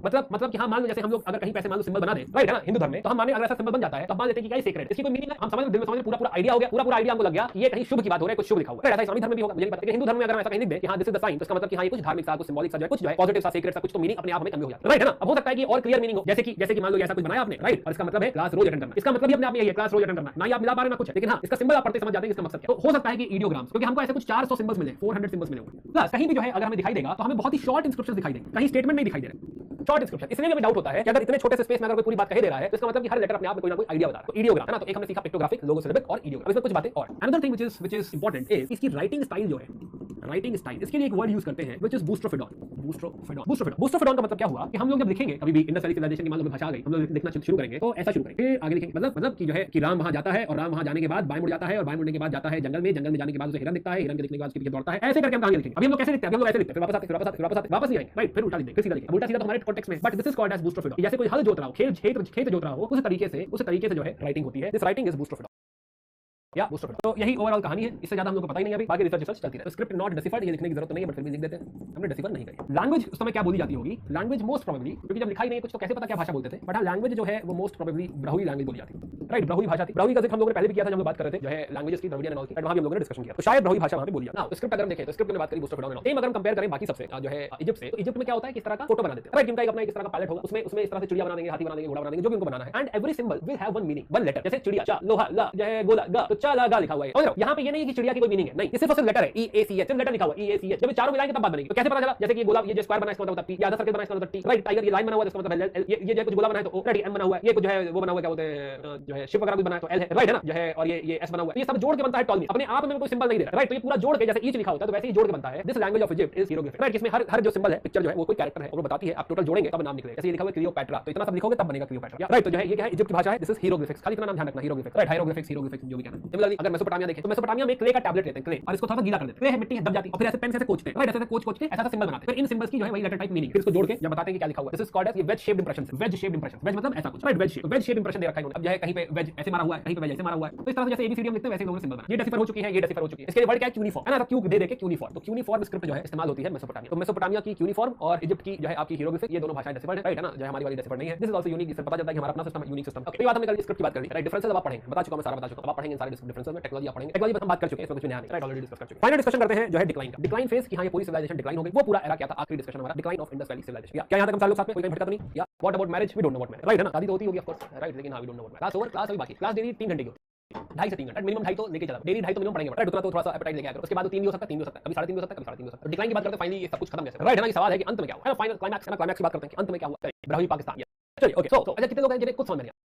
मतलब कि हाँ मान लो जैसे हम लोग अगर कहीं पैसे मान लो सिंबल बना दे, राइट है ना, हिंदू धर्म में, तो हम माने अगर ऐसा सिंबल बन जाता है तो हम मान लेते हैं कि क्या ये सीक्रेट, इसकी कोई मीनिंग है, हम समझ दिल में समझ पूरा आइडिया हो गया, पूरा आइडिया हमको लग गया ये कहीं शुभ की बात हो रही है, कुछ शुभ लिखा हुआ है, ऐसा इस्लामिक धर्म में भी होगा, मुझे नहीं पता, लेकिन हिंदू धर्म में अगर ऐसा कहीं लिख दे कि हाँ दिस इज द साइन, तो इसका मतलब कि हाँ ये कुछ धार्मिक सा, कुछ सिंबॉलिक सा, जो है कुछ जो है पॉजिटिव सा, सीक्रेट सा, कुछ तो मीनिंग अपने आप में कन्वे हो जाता है, राइट है ना। अब हो सकता है कि और क्लियर मीनिंग हो, जैसे कि मान लो ऐसा कुछ बनाया आपने, राइट, और इसका मतलब है क्लास रोज अटेंड करना, इसका मतलब भी अपने आप में यही है, क्लास रोज अटेंड करना, ना ही आप मिला पा रहे ना कुछ है, लेकिन हाँ इसका सिंबल आप पढ़ते समझ जाते हैं इसका मकसद क्या। तो हो सकता है कि इडियोग्राम्स, क्योंकि हमको ऐसे कुछ 400 सिंबल्स मिले, 400 सिंबल्स मिले होंगे, प्लस कहीं भी जो है अगर हमें दिखाई देगा तो हमें बहुत ही शॉर्ट इंस्क्रिप्शन दिखाई देंगे, कहीं स्टेटमेंट नहीं दिखाई दे रहे, शॉर्ट इंस्क्रिप्शन। इसलिए हमें डाउट होता है कि अगर इतने छोटे से स्पेस में अगर कोई पूरी बात कह दे रहा है तो इसका मतलब कि हर लेटर अपने आप में कोई ना कोई आइडिया बता रहा है। तो इडियोग्राम है ना, तो एक हमने सीखा पिक्टोग्राफिक, लोगोसिलेबिक और इडियोग्राम। इसमें कुछ बातें और another thing which is important is इसकी राइटिंग स्टाइल जो है, राइटिंग स्टाइल, इसके लिए एक वर्ड यूज करते हैं व्हिच इज बूस्ट्रोफिडॉन। बूस्ट्रोफिडॉन का मतलब क्या हुआ कि हम लोग जब लिखेंगे कभी भी इंडस वैली सिविलाइजेशन की मान लो भाषा आ गई, हम लोग लिखना शुरू करेंगे तो ऐसा शुरू करेंगे, आगे लिखेंगे मतलब कि जो है कि राम वहां जाता है और राम वहां जाने के बाद बाएं मुड़ जाता है और बाएं मुड़ने के बाद जाता है जंगल में जाने के बाद उसे हिरन दिखता है, हिरन के दिखने के बाद उसके पीछे दौड़ता है, ऐसे करके हम कहानी लिखेंगे। अभी हम लोग कैसे लिखते हैं, हम लोग ऐसे लिखते हैं, फिर वापस नहीं आएंगे, राइट, फिर उल्टा लिखेंगे, फिर सीधा लिखेंगे, उल्टा सीधा तो हमारे कॉन्टेक्स्ट में, but this is called as boustrophedon. जैसे कोई हल जोत रहा हो, खेत जोत रहा हो, उस तरीके से जो है राइटिंग होती है, दिस राइटिंग इज बूस्ट्रोफिडॉन या बूस्ट्रोफिडॉन। तो यही ओवरऑल कहानी है, इससे ज्यादा हम लोग को पता ही नहीं है, अभी बाकी रिसर्च चलती है। स्क्रिप्ट नॉट डिसिफर्ड, ये लिखने की जरूरत नहीं है, बट फिर भी लिख देते हैं, हमने डिसिफर नहीं करी। लैंग्वेज उस समय क्या बोली जाती होगी, लैंग्वेज मोस्ट प्रोबेबली, क्योंकि जब लिखा ही नहीं कुछ तो कैसे पता क्या भाषा बोलते थे, बट हाँ लैंग्वेज जो है वो मोस्ट प्रोबेबली ब्राहुई लैंग्वेज बोली जाती है, राइट, ब्राहुई भाषा थी। ब्राहुई का जिक्र हम लोगों ने पहले भी किया था जब हम बात कर रहे थे जो है लैंग्वेजेस की, द्रविडियन एंड ऑल की, वहां भी हम लोगों ने डिस्कशन किया, तो शायद ब्राहुई भाषा वहां पे बोली जाती है ना। स्क्रिप्ट अगर हम देखें तो स्क्रिप्ट में बात करी बूस्ट्रोफिडॉन एंड सेम अगर हम कंपेयर करें बाकी सबसे जो है इजिप्ट से, तो इजिप्ट में क्या होता है किस तरह का फोटो बना देते हैं, राइट, जिनका एक अपना इस तरह का पैलेट होगा, उसमें इस तरह से चिड़िया बना देंगे, हाथी बना देंगे, घोड़ा बना देंगे, जो भी उनको बनाना है, and every symbol will have one meaning, one letter, जैसे चिड़िया चा लोहा ला जो है गोला गा, तो चा ला गा लिखा हुआ है, और यहां पे ये नहीं कि चिड़िया की कोई मीनिंग है, नहीं, ये सिर्फ लेटर है, ई ए सी एच, सिर्फ लेटर लिखा हुआ है, ई ए सी एच, जब चारों मिलाएंगे तब बात बनेगी। तो कैसे पता चला, जैसे कि गोला, ये जो स्क्वायर बना है इसका मतलब पी, या आधा सर्कल बना है इसका मतलब टी, राइट, टाइगर ये लाइन बना हुआ है इसका मतलब एल, ये जो कुछ गोला बना है तो ओ, राइट, एम बना हुआ है, ये कुछ जो है वो बना हुआ है क्या बोलते हैं जो है शिप वगैरह भी बना है तो एल है, राइट है ना, जो है, और ये एस बना हुआ है, ये सब जोड़ के बनता है टॉलमी, अपने आप में कोई सिंबल नहीं दे रहा, राइट। तो ये पूरा जोड़ के जैसे ईच लिखा होता है तो वैसे ही जोड़ के बनता है। This language of Egypt is hieroglyphic, right, जिसमें हर जो सिंबल है, पिक्चर जो है वो कोई कैरेक्टर है और वो बताती है, आप टोटल जोड़ेंगे तब नाम निकलेगा। जैसे ये लिखा हुआ है क्लियोपैट्रा, तो इतना सब लिखोगे तब बनेगा क्लियोपैट्रा, राइट। तो जो है ये क्या है, इजिप्ट की भाषा है, दिस इज हीरोग्लिफिक्स, खाली इतना नाम ध्यान रखना, हीरोग्लिफिक्स, राइट, हीरोग्लिफिक्स जो भी कहना है। सिमिलरली अगर मेसोपोटामिया देखें तो मेसोपोटामिया में क्ले का टैबलेट लेते हैं, क्ले, और इसको थोड़ा सा गीला कर देते हैं, क्ले है मिट्टी है दब जाती है, और फिर ऐसे पेन से कोचते हैं, राइट, ऐसे कोच के ऐसा सिंबल बनाते हैं, फिर इन सिंबल्स की जो है वही लेटर टाइप मीनिंग, फिर इसको जोड़ के जब बताते हैं कि क्या लिखा हुआ है। दिस इज कॉल्ड एज ये wedge shaped impression, wedge shaped impression, wedge मतलब ऐसा कुछ, राइट, वेज शेप इंप्रेशन दे रखा है इन्होंने। अब जो है कहीं पे वेज ऐसे मारा हुआ है, कहीं पे वेज ऐसे मारा हुआ है, तो इस तरह से जैसे एबीसीडी हम लिखते हैं वैसे लोगों ने सिंबल बनाया। ये डेसिफर हो चुकी है, ये डेसिफर हो चुकी है, इसके वर्ड क्या है, क्यूनिफॉर्म, है ना, क्यू दे के क्यूनिफॉर्म, तो क्यूनिफॉर्म स्क्रिप्ट जो है इस्तेमाल होती है मेसोपोटामिया। तो मेसोपोटामिया की क्यूनिफॉर्म और इजिप्ट की जो है आपकी हीरोग्लिफिक, ये दोनों भाषाएं डेसिफर्ड है, राइट है ना, जो हमारी वाली डेसिफर्ड नहीं है। दिस इज आल्सो यूनिक, इससे पता चलता है कि हमारा अपना सिस्टम यूनिक सिस्टम। तो ये बात हमने कल स्क्रिप्ट की बात कर ली, राइट, डिफरेंसेस अब आप पढ़ेंगे, बता चुका मैं सारा बता चुका, अब आप पढ़ेंगे सारे डिफरेंसेस में टेक्नोलॉजी आप पढ़ेंगे, टेक्नोलॉजी पर हम बात कर चुके हैं, इसमें कुछ नया नहीं, राइट, ऑलरेडी डिस्कस कर चुके हैं। फाइनल डिस्कशन करते हैं जो है डिक्लाइन का, डिक्लाइन फेज कि हाँ ये पूरी सिविलाइजेशन डिक्लाइन हो गई, वो पूरा एरा क्या था, आखिरी डिस्कशन हमारा decline of Indus valley civilization. क्या यहाँ तक हम सारे लोग साथ में, कोई कहीं भटका तो नहीं, या what about marriage, we don't know what marriage, right है ना, शादी तो होती होगी ऑफ कोर्स, राइट, लेकिन हाँ we don't know what marriage. Class over, class अभी बाकी, क्लास डेली 3 घंटे की होती है, 2.5 से 3 घंटा, मिनिमम 2.5 तो लेके चला, डेली 2.5 तो मिनिमम पढ़ेंगे, राइट, उतना तो थोड़ा सा एपेटाइट लेके आया करो, उसके बाद 3 भी हो सकता है, 3 भी हो सकता है, कभी 3.5 हो सकता है, कभी 3.5 हो सकता है। डिक्लाइन की बात करते हैं, फाइनली ये सब कुछ खत्म कैसे, राइट है ना, ये सवाल है कि अंत में क्या हुआ है ना, फाइनल क्लाइमैक्स है ना, क्लाइमैक्स की बात करते हैं कि अंत में क्या हुआ, ब्राह्मी पाकिस्तान। चलिए ओके, सो अच्छा कितने लोग हैं जिन्हें कुछ समझ में नहीं आया।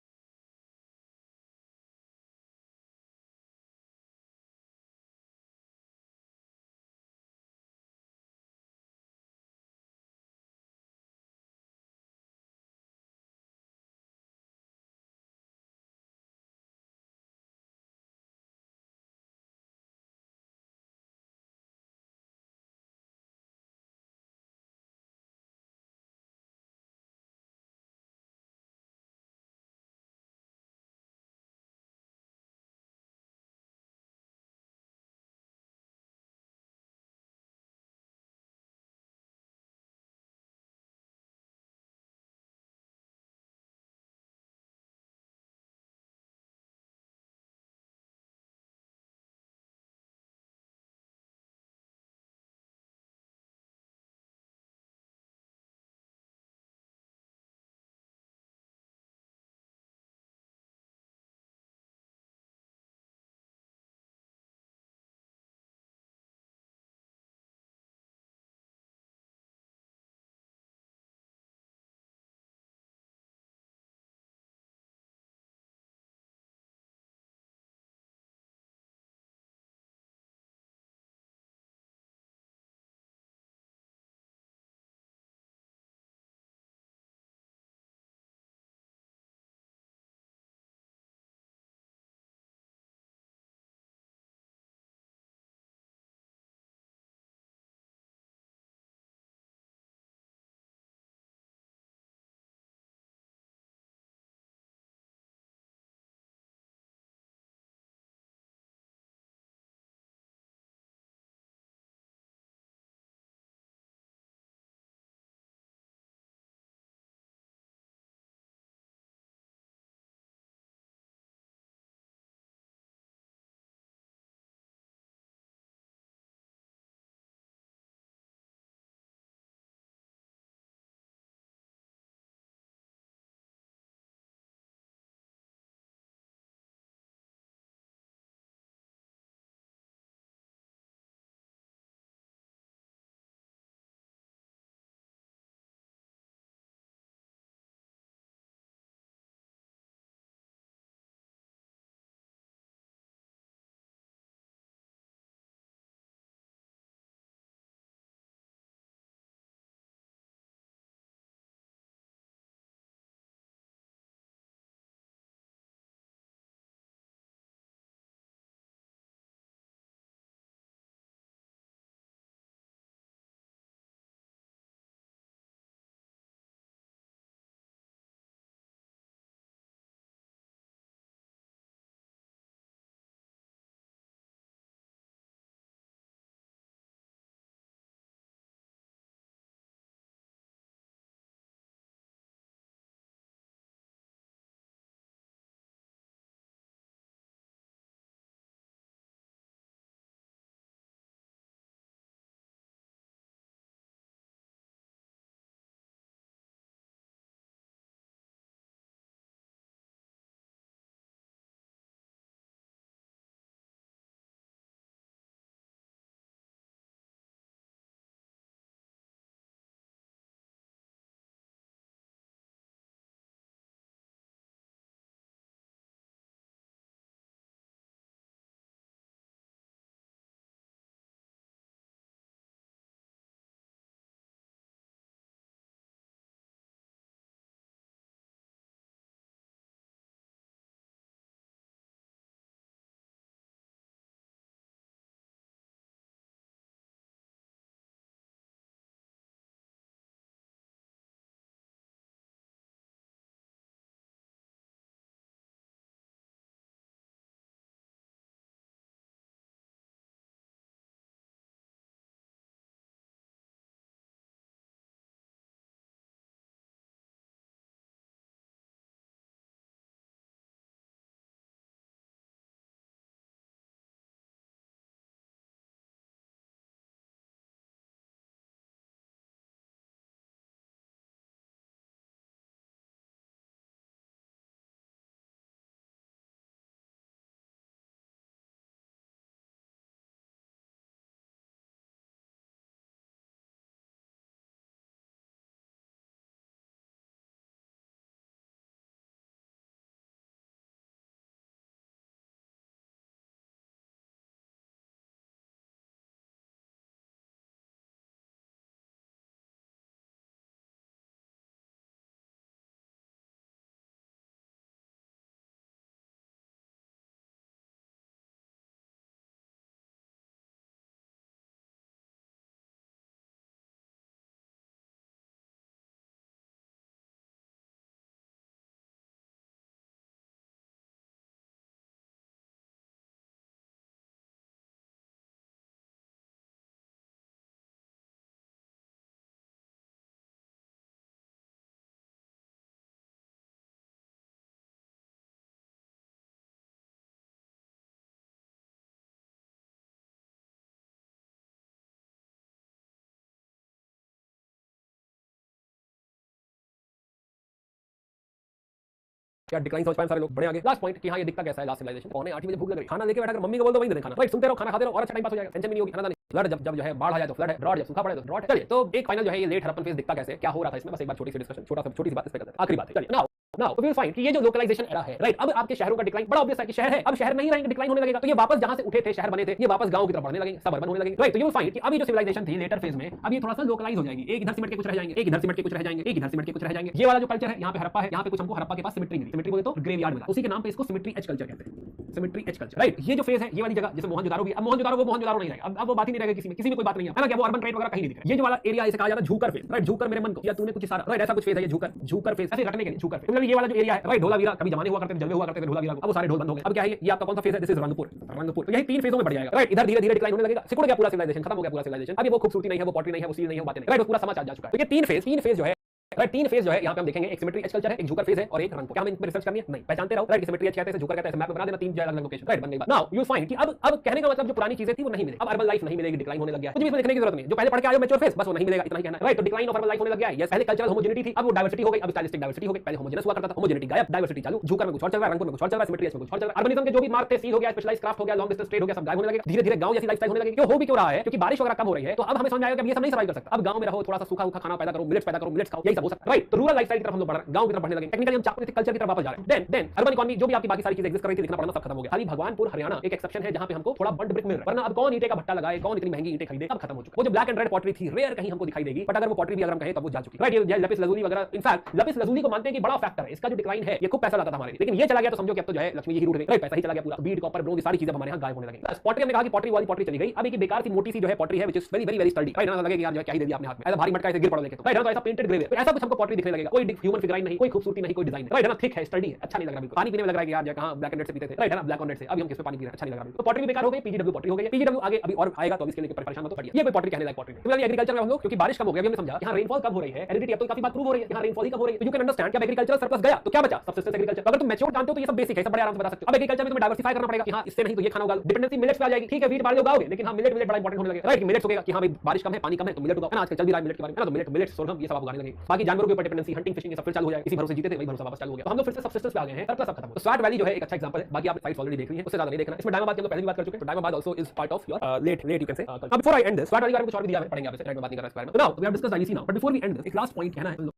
क्या डिक्लाइन समझ पाए सारे लोग? बड़े आगे। लास्ट पॉइंट कि हाँ ये दिखता कैसा है लास्ट सिविलाइजेशन, पौने 8 बजे भूख लग रही, खाना लेके बैठा कर मम्मी को बोल दो वहीं दे दे खाना, राइट? सुनते रहो, खाना खाते रहो और अच्छा टाइम पास हो जाएगा, टेंशन भी नहीं होगी, खाना नहीं। फ्लड जब जो है बाढ़ आ जाए तो फ्लड है, ड्रॉट जब सूखा पड़े तो ड्रॉट है। चलिए तो एक फाइनल जो है ये लेट हड़प्पन फेज दिखता कैसे, क्या हो रहा था इसमें, बस एक बार छोटी सी डिस्कशन, छोटी सी बात इस पे करते हैं, आखिरी बात है। चलिए नाउ वी विल फाइंड कि ये जो लोकलाइजेशन एरा है, राइट? अब आपके शहरों का डिक्लाइन बड़ा ऑब्वियस है कि शहर है, अब शहर नहीं रहेंगे, डिक्लाइन होने लगेगा, तो ये वापस जहां से उठे थे, शहर बने थे, ये वापस गांव की तरफ बढ़ने लगेंगे, सब अर्बन होने लगेंगे, राइट? तो यू विल फाइंड कि अब ये जो सिविलाइजेशन थी लेटर फेज में, अब ये थोड़ा सा लोकलाइज हो जाएगी, एक इधर सिमट के कुछ रह जाएंगे, एक इधर सिमट के कुछ रह जाएंगे, एक इधर सिमट के कुछ रह जाएंगे। ये वाला जो कल्चर है यहाँ पे हड़प्पा है, यहाँ पे कुछ हमको हड़प्पा के पास सिमेट्री मिली, सिमेट्री बोले तो ग्रेवयार्ड मिला, उसी के नाम पे इसको सिमेट्री एज कल्चर कहते हैं, सिमेट्री एज कल्चर, राइट? ये जो फेज है, ये वाली जगह जैसे मोहनजोदारो भी, अब मोहनजोदारो वो मोहनजोदारो नहीं रहेगा, अब वो बात ही नहीं रहेगी, किसी में कोई बात नहीं है ना, क्या वो अर्बन ट्रेड वगैरह कहीं नहीं दिख रहा। ये जो वाला एरिया इसे कहा जाता है झूकर फेज, राइट? झूकर मेरे मन को या तूने कुछ इशारा, राइट? ऐसा कुछ फेज है ये झूकर फेज, ऐसे रखने के लिए झूकर फेज। मतलब ये वाला जो एरिया है, राइट? ढोलावीरा कभी जमाने हुआ करते थे, जलवे हुआ करते थे ढोलावीरा को, अब वो सारे ढोल बंद हो गए। अब क्या है ये आपका कौन सा फेज है? This is Rangpur. तो यही तीन फेजों में बढ़ जाएगा, राइट? इधर धीरे धीरे डिक्लाइन होने लगेगा, सिकुड़ गया पूरा सिविलाइजेशन, खत्म हो गया पूरा सिविलाइजेशन। अब ये वो खूबसूरती नहीं है, वो पॉटरी नहीं है, वो सील नहीं है, वो बातें नहीं, राइट? वो पूरा समाज जा चुका है। तो ये तीन फेज जो है, राइट? तीन फेज जो है यहाँ पे हम देखेंगे, एक सिमेट्री एज कल्चर है, एक झुकर फेज है और एक रंगपुर। क्या हमें इन पर रिसर्च करनी है? नहीं, पहचानते रहो, राइट? सिमेट्री एज कहते हैं, झुकर कहते हैं, मैप में बना देना, तीन अलग अलग लोकेशन, राइट? बन गई बात। नाउ यू फाइंड कि अब कहने का मतलब जो पुरानी चीजें थी वो नहीं मिलेगी, अब अर्बन लाइफ नहीं मिलेगी, डिक्लाइन होने लग गया है, कुछ भी इसमें देखने की जरूरत नहीं, जो पहले पढ़ के आए हो मैच्योर फेज, बस वो नहीं मिलेगा, इतना ही कहना है, राइट? तो डिक्लाइन ऑफ अर्बन लाइफ होने लग गया है। यस, पहले कल्चरल होमोजेनिटी थी, अब वो डाइवर्सिटी हो गई, अब स्टाइलिस्टिक डाइवर्सिटी हो गई। पहले होमोजेनस हुआ करता था, होमोजेनिटी गायब, डाइवर्सिटी चालू, झुकर में कुछ और चल रहा है, रंगपुर में कुछ और चल रहा है, सिमेट्री एज में कुछ और चल रहा है। अर्बनिज्म के जो भी मार्ग थे, सील हो गया, स्पेशलाइज्ड क्राफ्ट हो गया, लॉन्ग डिस्टेंस ट्रेड हो गया, सब गायब होने लगेगा, धीरे धीरे गांव जैसी लाइफस्टाइल होने लगेगी। क्यों हो भी क्यों रहा है? क्योंकि बारिश वगैरह कम हो रही है, तो अब हमें समझ आएगा कि ये सब नहीं सर्वाइव कर सकता, अब गांव में रहो, थोड़ा सा सूखा खाना पैदा करो, मिलेट्स पैदा करो, मिलेट्स खाओ, यही सब हो सकता है, राइट? तो रूरल लाइफस्टाइल की तरफ हम लोग बढ़ रहे हैं, गांव की तरफ बढ़ने लगे, टेक्निकली हम चापनिक कल्चर की तरफ वापस जा रहे हैं। देन अर्बन इकोनॉमी जो भी आपकी बाकी सारी चीजें एग्जिस्ट कर रही थी, लिखना पढ़ना सब खत्म हो गया, खाली भगवानपुर हरियाणा एक एक्सेप्शन है जहां पे हमको थोड़ा बंड ब्रिक मिल रहा है, वरना अब कौन ईंटे का भट्टा लगाए, कौन इतनी महंगी ईंटें खरीदे, अब खत्म हो चुका। वो जो ब्लैक एंड रेड पॉटरी थी, रेयर कहीं हमको दिखाई देगी, बट अगर वो पॉटरी भी अगर हम कहें तब वो जा चुकी, राइट? ये लपिस लजुली वगैरह, इनफैक्ट लपिस लजुली को मानते हैं कि बड़ा फैक्टर है इसका जो डिक्लाइन है, ये खूब पैसा लाता था हमारे लिए, लेकिन ये चला गया तो समझो कि अब तो जो है लक्ष्मी जी रूट गई, राइट? पैसा ही चला गया पूरा, बीट कॉपर ब्रोंज सारी चीजें हमारे यहां गायब होने लगी। बस पॉटरी हमने कहा कि पॉटरी वाली पॉटरी चली गई, अब एक बेकार सी मोटी सी जो है पॉटरी है, which is very very very study, right? ना लगे कि यार जो क्या ही दे दिया आपने हाथ में, ऐसा भारी मटका ऐसे गिर पड़ा लेके, तो राइट? तो ऐसा पेंटेड ग्रेव है, ऐसा कुछ हमको पॉटरी दिखने लगेगा, कोई ह्यूमन फिगराइन नहीं, कोई खूबसूरती नहीं, कोई डिजाइन नहीं, राइट? ना थिक है, स्टडी है, अच्छा नहीं लग रहा बिल्कुल, पानी पीने में लग रहा है कि यार कहां ब्लैक एंड रेड से पीते थे, राइट? है ना, ब्लैक ऑन रेड से, अभी हम किस पे पानी पी रहे हैं, अच्छा नहीं लग रहा। तो पॉटरी भी बेकार हो गई, पीजीडब्ल्यू पॉटरी हो गई, पीजीडब्ल्यू आगे अभी और आएगा, तो इसके लिए परेशान मत हो, ये कोई पॉटरी कहने लायक पॉटरी नहीं। एग्रीकल्चर में हम लोग क्योंकि बारिश कम हो गई, अभी हमने समझा यहां रेनफॉल कब हो रही है, हेरिडिटी अब तो काफी बात प्रूव हो रही है, यहां रेनफॉल ही कम हो रही है, तो यू कैन अंडरस्टैंड कि एग्रीकल्चर सरप्लस गया तो क्या बचा? Subsistence agriculture. अगर तुम मैच्योर जानते हो तो ये सब बेसिक है, सब बड़े आराम से बता सकते हो। अब एग्रीकल्चर में तुम्हें डाइवर्सिफाई करना पड़ेगा कि हां इससे नहीं तो ये खाना उगा लो, डिपेंडेंसी मिलेट्स पे आ जाएगी, ठीक है? वीट बार्ली उगाओगे, लेकिन हां मिलेट बड़ा इंपॉर्टेंट होने लगेगा, राइट? कि मिलेट्स होगा कि हां भाई बारिश कम है, पानी कम है, तो मिलेट उगाओ, है ना? आजकल चल भी रहा है मिलेट के बारे में, है ना? तो मिलेट सोरगम ये सब आप उगाने लगे, बाकी जानवरों के ऊपर डिपेंडेंसी, हंटिंग फिशिंग ये सब फिर चालू हो जाए, इसी भरोसे जीते थे वही भरोसा वापस चालू हो गया, तो हम लोग फिर से सबसिस्टेंस पे आ गए हैं, सरप्लस अब खत्म हो। तो स्वाट वैली जो है एक अच्छा एग्जांपल है, बाकी आप साइट्स ऑलरेडी देख रही हैं, उससे ज्यादा नहीं देखना। इसमें डायमाबाद की हम लोग पहले भी बात कर चुके हैं, तो Daimabad also is part of your let you can say. अब before I end this Swat valley के बारे में कुछ और भी दिया है, पढ़ेंगे आप इसे, राइट? में बात नहीं कर रहा इस बारे में। तो now we have discussed IC now, but before we end this एक लास्ट पॉइंट कहना है।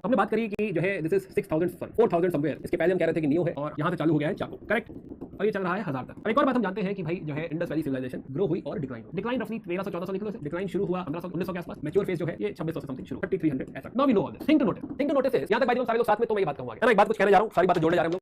हमने बात करी कि जो है दिस इज 4000 समवेयर, इसके पहले हम कह रहे थे कि नियो है और यहां से चालू हो गया है चाको, करेक्ट? और ये चल रहा है 1000 तक। अब एक और बात हम जानते हैं कि भाई जो है इंडस वैली सिविलाइजेशन ग्रो हुई और डिक्लाइन हुई, डिक्लाइन रफली 1300-1400 लिख लो, डिक्लाइन शुरू हुआ 1500 1900 के आसपास, मैच्योर फेज जो है ये 2600 से समथिंग शुरू, 3300 ऐसा। Now we know all this, thing to notice is, यहां तक भाई हम सारे लोग साथ में तो मैं ये बात कहूंगा, है ना? एक बात कुछ कहने जा रहा हूं, सारी बातें जोड़ने जा रहे हैं हम लोग।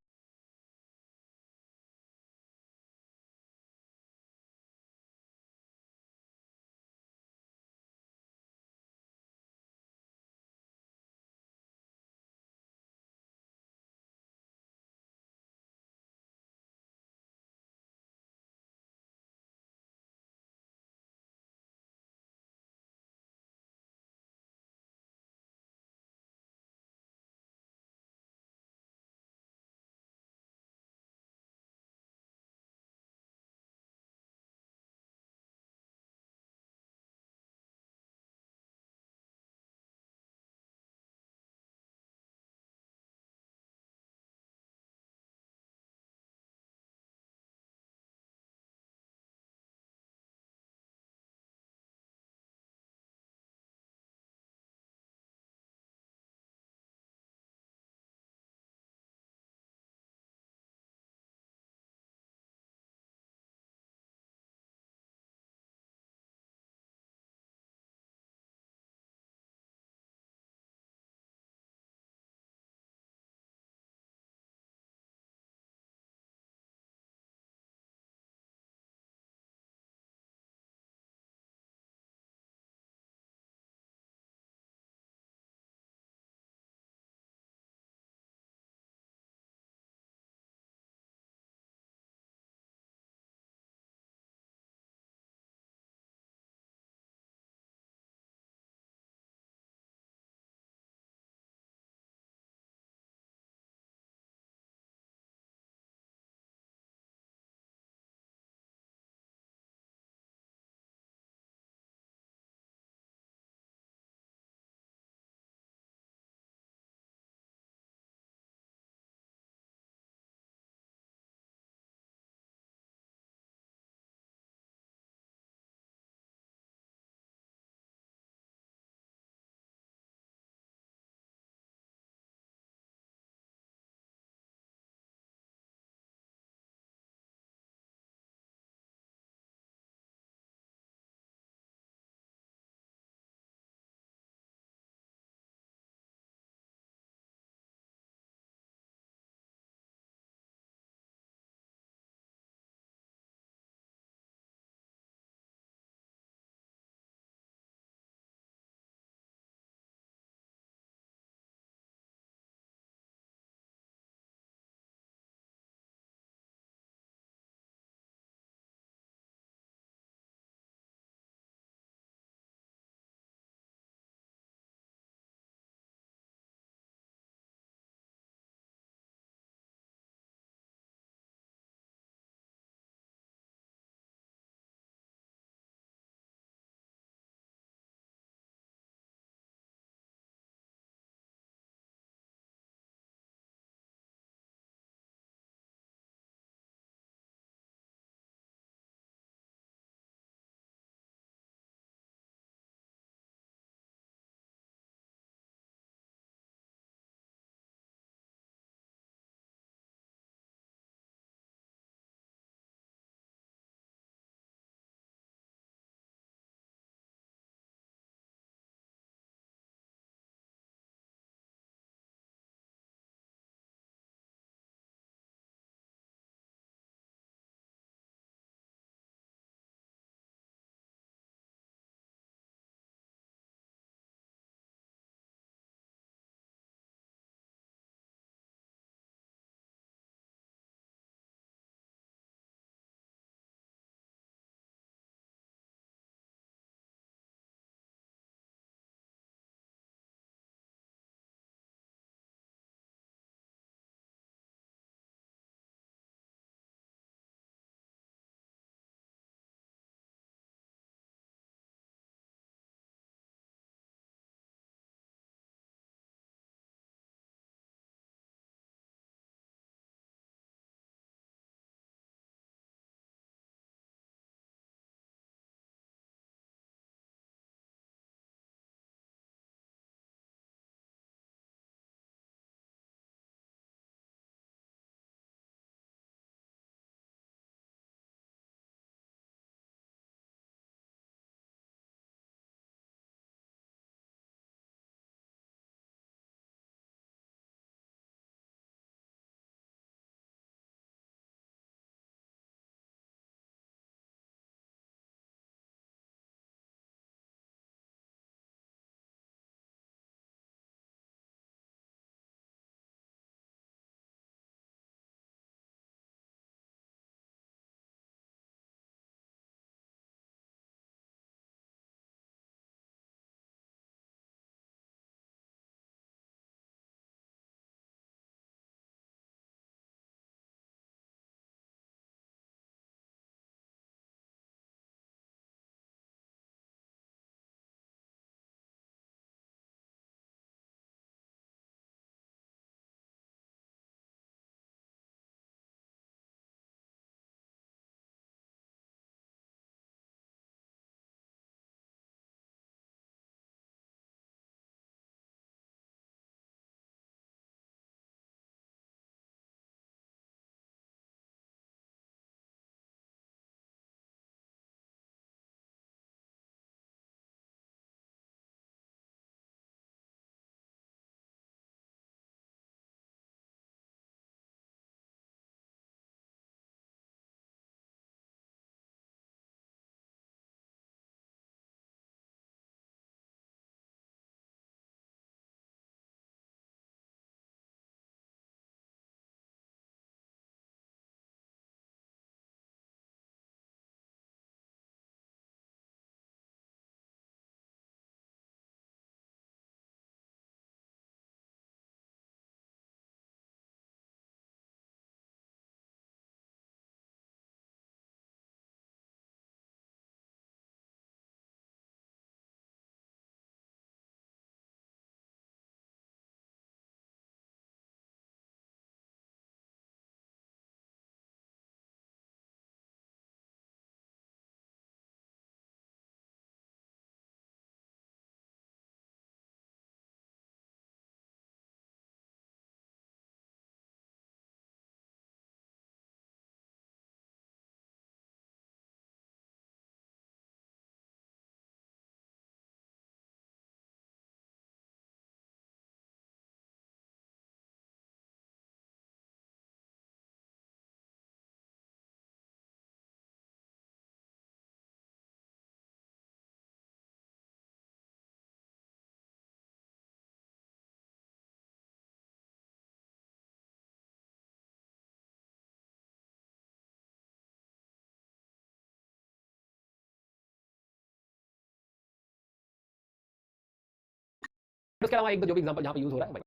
उसके अलावा एक दो जो भी एग्जांपल जहां पे यूज हो रहा है भाई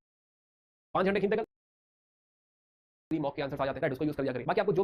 5 घंटे खींचते मॉक के आंसर आ जाते हैं, उसको यूज कर दिया करिए। बाकी आपको जो भी